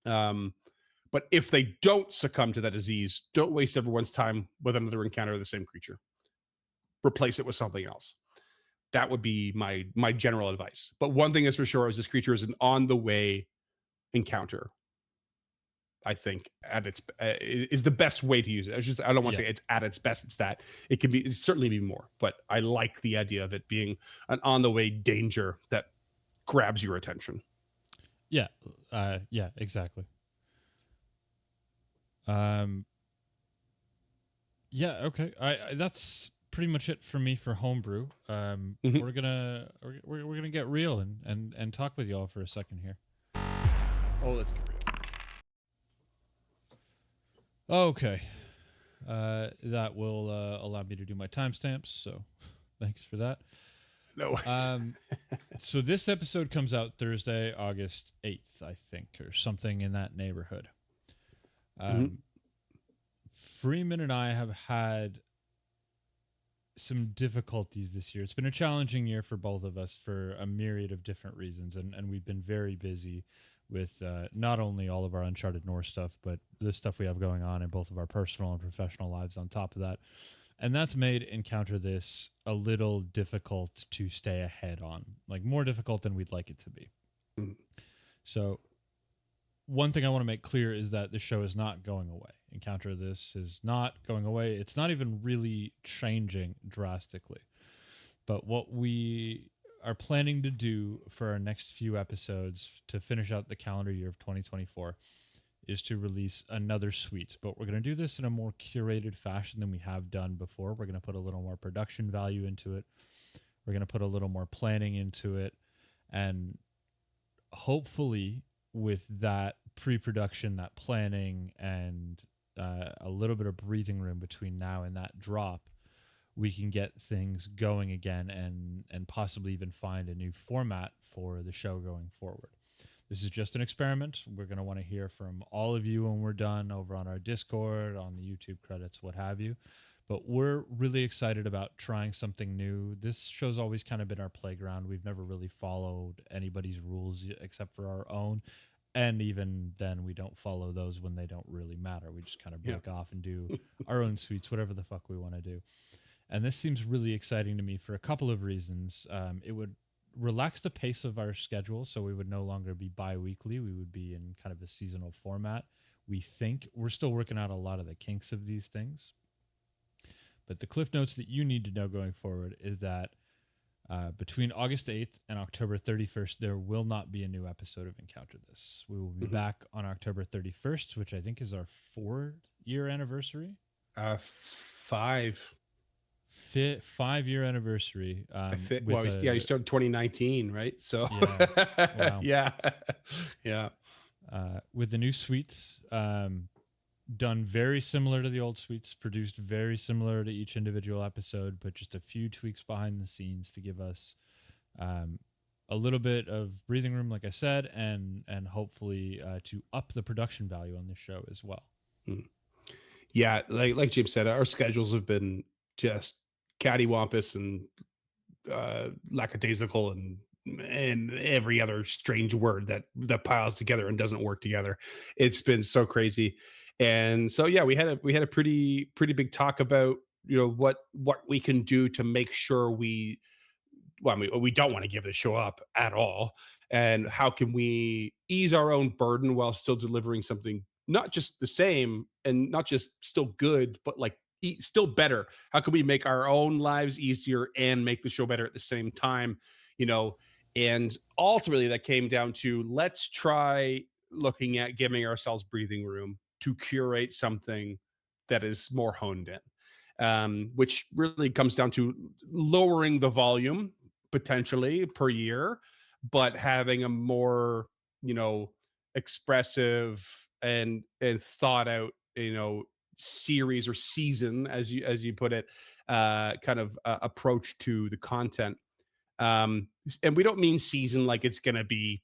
But if they don't succumb to that disease, don't waste everyone's time with another encounter of the same creature. Replace it with something else. That would be my general advice. But one thing is for sure is this creature is an on the way encounter. I think is the best way to use it. I don't want to say it's at its best. It's that it can be, it's certainly be more, but I like the idea of it being an on the way danger that grabs your attention. Yeah. Yeah, exactly. Yeah. Okay. That's pretty much it for me for Homebrew. We're gonna get real and talk with y'all for a second here. Oh, let's get real. Okay. That will allow me to do my timestamps, so thanks for that. No. So this episode comes out Thursday, August 8th, I think, or something in that neighborhood. Freeman and I have had some difficulties this year. It's been a challenging year for both of us for a myriad of different reasons, and we've been very busy with not only all of our Uncharted North stuff, but the stuff we have going on in both of our personal and professional lives on top of that. And that's made Encounter This a little difficult to stay ahead on, like more difficult than we'd like it to be. So one thing I want to make clear is that the show is not going away. Encounter This is not going away. It's not even really changing drastically. But what we are planning to do for our next few episodes to finish out the calendar year of 2024 is to release another suite. But we're going to do this in a more curated fashion than we have done before. We're going to put a little more production value into it. We're going to put a little more planning into it. And hopefully with that pre-production, that planning, and a little bit of breathing room between now and that drop, we can get things going again and possibly even find a new format for the show going forward. This is just an experiment. We're going to want to hear from all of you when we're done over on our Discord, on the YouTube credits, what have you. But we're really excited about trying something new. This show's always kind of been our playground. We've never really followed anybody's rules except for our own. And even then, we don't follow those when they don't really matter. We just kind of break off and do our own suites, whatever the fuck we want to do. And this seems really exciting to me for a couple of reasons. It would relax the pace of our schedule, so we would no longer be bi-weekly. We would be in kind of a seasonal format. We think we're still working out a lot of the kinks of these things. But the cliff notes that you need to know going forward is that between August 8th and October 31st, there will not be a new episode of Encounter This. We will be back on October 31st, which I think is our 4-year anniversary. 5. 5-year anniversary. You started 2019, right? So yeah, wow. With the new suites, done very similar to the old suites, produced very similar to each individual episode, but just a few tweaks behind the scenes to give us a little bit of breathing room, like I said, and hopefully to up the production value on this show as well. Yeah, like James said, our schedules have been just cattywampus and lackadaisical and every other strange word that piles together and doesn't work together. It's been so crazy, and so yeah, we had a pretty big talk about what we can do to make sure we don't want to give the show up at all, and how can we ease our own burden while still delivering something not just the same and not just still good, but like still better. How can we make our own lives easier and make the show better at the same time? you know and ultimately that came down to, let's try looking at giving ourselves breathing room to curate something that is more honed in, which really comes down to lowering the volume potentially per year, but having a more, expressive and thought out, series or season, as you put it, kind of approach to the content. And we don't mean season like it's going to be,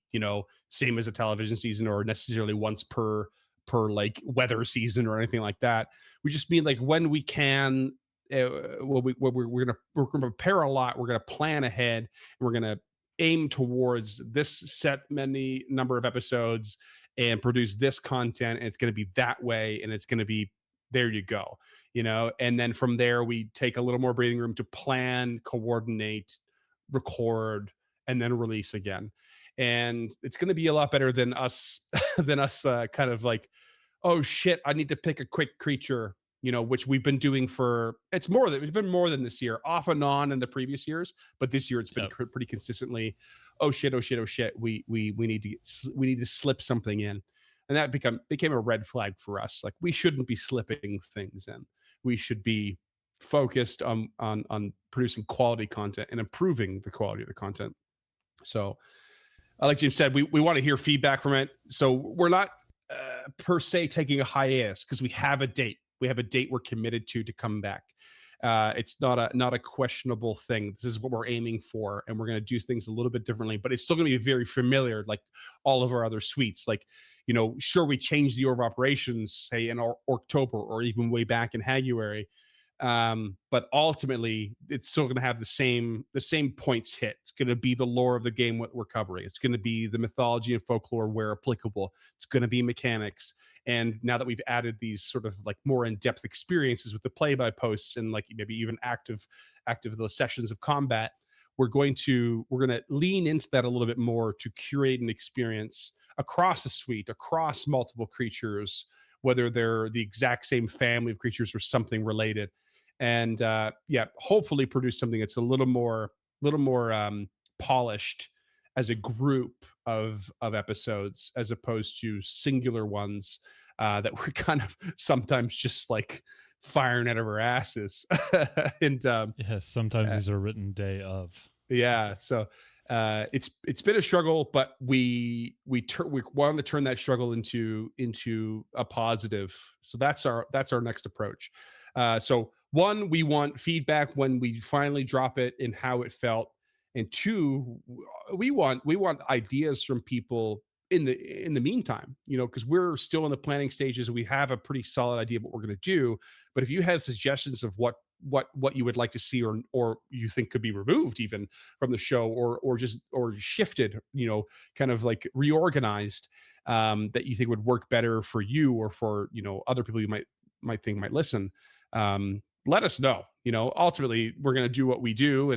same as a television season or necessarily once per like weather season or anything like that. We just mean like when we can, we're gonna prepare a lot. We're gonna plan ahead. And we're gonna aim towards this set many number of episodes and produce this content. And it's gonna be that way. And it's gonna be there. You go. And then from there we take a little more breathing room to plan, coordinate, record, and then release again. And it's going to be a lot better than us than us kind of like, oh shit, I need to pick a quick creature, which we've been doing for, it's been more than this year, off and on in the previous years, but this year it's been Yep. pretty consistently. Oh shit, oh shit, oh shit, we need to slip something in. And that became a red flag for us. Like, we shouldn't be slipping things in. We should be focused on producing quality content and improving the quality of the content. So, like Jim said, we want to hear feedback from it. So we're not per se taking a hiatus, because we have a date. We have a date we're committed to come back. It's not a questionable thing. This is what we're aiming for, and we're going to do things a little bit differently. But it's still going to be very familiar, like all of our other suites. Like, sure, we changed the order of operations, say in October or even way back in January, but ultimately it's still going to have the same points hit. It's going to be the lore of the game what we're covering. It's going to be the mythology and folklore where applicable. It's going to be mechanics. And now that we've added these sort of like more in-depth experiences with the play-by posts and like maybe even active those sessions of combat, we're going to lean into that a little bit more to curate an experience across a suite, across multiple creatures, whether they're the exact same family of creatures or something related. And yeah, hopefully produce something that's a little more polished as a group of episodes, as opposed to singular ones that we're kind of sometimes just like firing out of our asses. And Yes, sometimes uh, these are written day of. yeah, so it's been a struggle, but we want to turn that struggle into a positive. So that's our next approach. So one, we want feedback when we finally drop it and how it felt, and two, we want ideas from people in the meantime, because we're still in the planning stages. We have a pretty solid idea of what we're going to do, but if you have suggestions of what you would like to see, or you think could be removed even from the show, or shifted, kind of like reorganized, that you think would work better for you or for other people you might think might listen, let us know. Ultimately we're going to do what we do,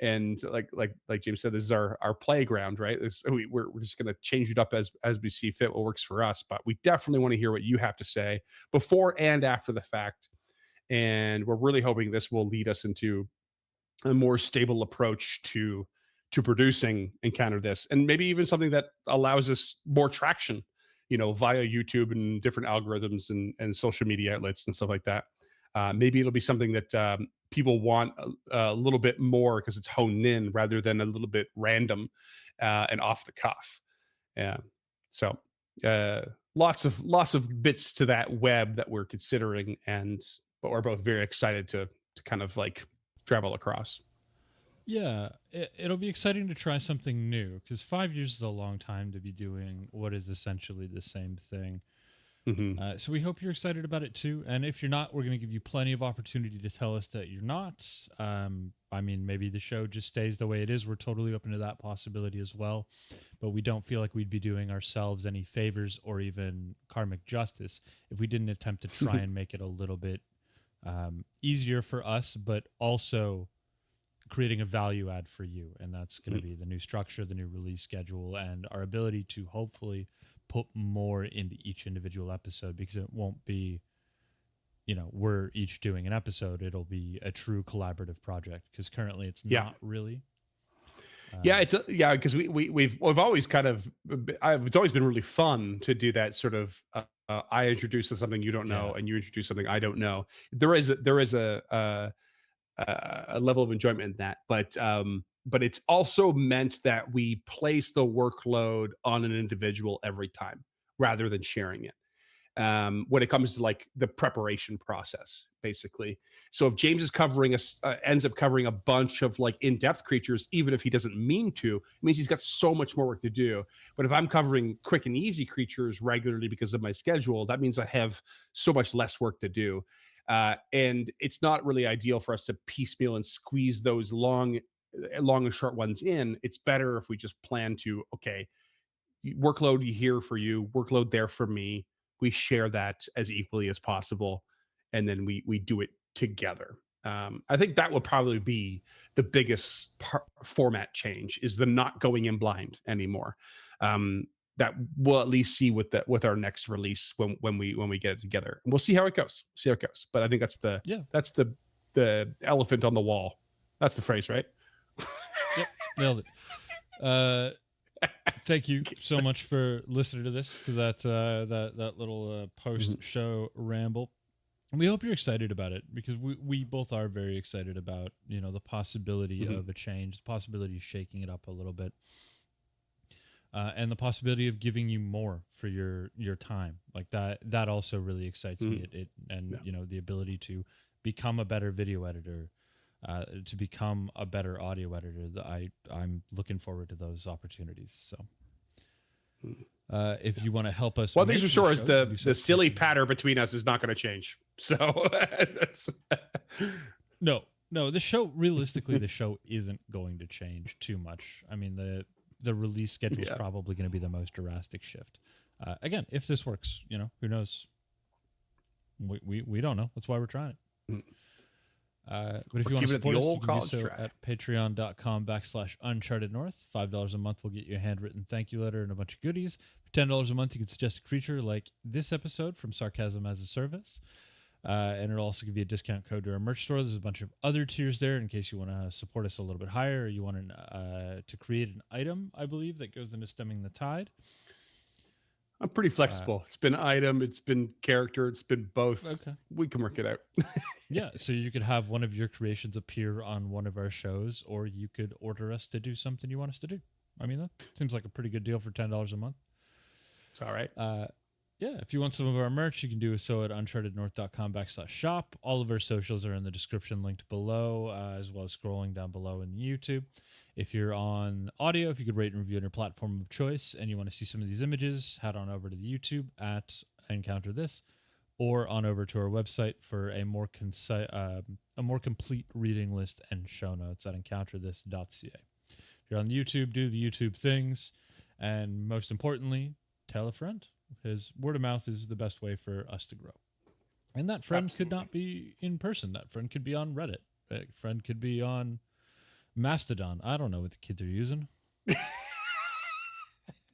and like James said, this is our playground, right? We're just going to change it up as we see fit, what works for us, but we definitely want to hear what you have to say before and after the fact. And we're really hoping this will lead us into a more stable approach to producing Encounter This, and maybe even something that allows us more traction, via YouTube and different algorithms and social media outlets and stuff like that. Maybe it'll be something that people want a little bit more because it's honed in rather than a little bit random and off the cuff. Yeah. So uh, lots of bits to that web that we're considering, but we're both very excited to kind of like travel across. Yeah, it'll be exciting to try something new because 5 years is a long time to be doing what is essentially the same thing. So we hope you're excited about it too. And if you're not, we're going to give you plenty of opportunity to tell us that you're not. I mean, maybe the show just stays the way it is. We're totally open to that possibility as well. But we don't feel like we'd be doing ourselves any favors or even karmic justice if we didn't attempt to try and make it a little bit easier for us, but also creating a value add for you. And that's going to be the new structure, the new release schedule, and our ability to hopefully put more into each individual episode, because it won't be, we're each doing an episode. It'll be a true collaborative project, because currently it's not really. Because we've always kind of, it's always been really fun to do that sort of. I introduce something you don't know, and you introduce something I don't know. There is a level of enjoyment in that, but it's also meant that we place the workload on an individual every time rather than sharing it. When it comes to like the preparation process, basically. So if James is covering ends up covering a bunch of like in-depth creatures, even if he doesn't mean to, it means he's got so much more work to do. But if I'm covering quick and easy creatures regularly because of my schedule, that means I have so much less work to do. And it's not really ideal for us to piecemeal and squeeze those long and short ones in. It's better if we just plan to, okay, workload here for you, workload there for me. We share that as equally as possible, and then we do it together. I think that will probably be the biggest format change, is the not going in blind anymore. That we'll at least see with our next release when we get it together. And we'll see how it goes. But I think that's the elephant on the wall. That's the phrase, right? Yep, nailed it. Thank you so much for listening to that little post-show ramble. We hope you're excited about it, because we both are very excited about the possibility of a change, the possibility of shaking it up a little bit, and the possibility of giving you more for your time. Like that also really excites me. The ability to become a better video editor. To become a better audio editor, I'm looking forward to those opportunities. So, if you want to help us, one thing for sure is the silly patter between us is not going to change. So, that's no. The show, realistically, the show isn't going to change too much. I mean, the release schedule is probably going to be the most drastic shift. Again, if this works, who knows? We don't know. That's why we're trying it. But if you want to support us, you can do so at patreon.com/unchartednorth. $5 a month will get you a handwritten thank you letter and a bunch of goodies. For $10 a month, you can suggest a creature like this episode from Sarcasm as a Service. And it'll also give you a discount code to our merch store. There's a bunch of other tiers there in case you want to support us a little bit higher, or you want to create an item, I believe, that goes into Stemming the Tide. I'm pretty flexible. It's been item, it's been character, it's been both. Okay. We can work it out. Yeah, so you could have one of your creations appear on one of our shows, or you could order us to do something you want us to do. I mean, that seems like a pretty good deal for $10 a month. It's all right. Yeah, if you want some of our merch, you can do so at unchartednorth.com/shop. All of our socials are in the description linked below, as well as scrolling down below in YouTube. If you're on audio, if you could rate and review on your platform of choice and you want to see some of these images, head on over to the YouTube at Encounter This, or on over to our website for a more complete reading list and show notes at encounterthis.ca. If you're on YouTube, do the YouTube things, and most importantly, tell a friend, because word of mouth is the best way for us to grow. And that friend could not be in person. That friend could be on Reddit. That friend could be on Mastodon. I don't know what the kids are using.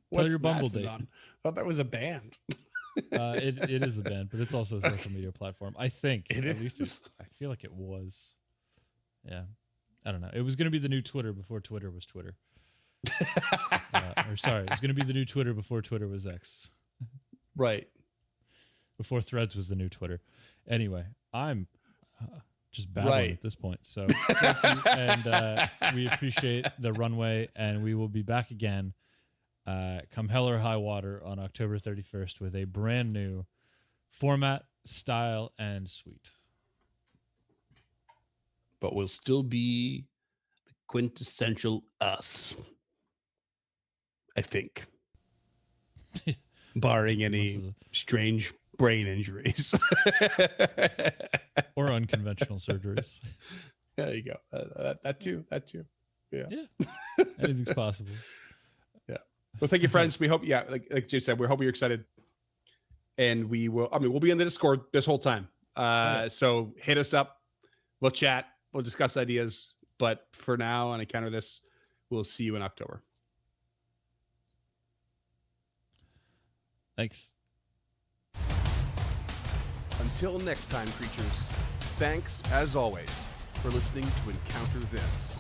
What's your Bumble Mastodon? date. I thought that was a band. It is a band, but it's also a social media platform. I think. It at is? least I feel like it was. Yeah. I don't know. It was going to be the new Twitter before Twitter was Twitter. It was going to be the new Twitter before Twitter was X. Right. Before Threads was the new Twitter. Anyway, I'm just babbling at this point. So thank you, and we appreciate the runway, and we will be back again come hell or high water on October 31st with a brand new format, style, and suite. But we'll still be the quintessential us, I think. Barring any strange brain injuries. Or unconventional surgeries. There you go. That too. Yeah. Anything's possible. Well, thank you, friends. We hope, like Jay said, we hope you're excited. And we'll be in the Discord this whole time. So hit us up. We'll chat. We'll discuss ideas. But for now, on Encounter This, we'll see you in October. Thanks. Until next time, creatures, thanks, as always, for listening to Encounter This.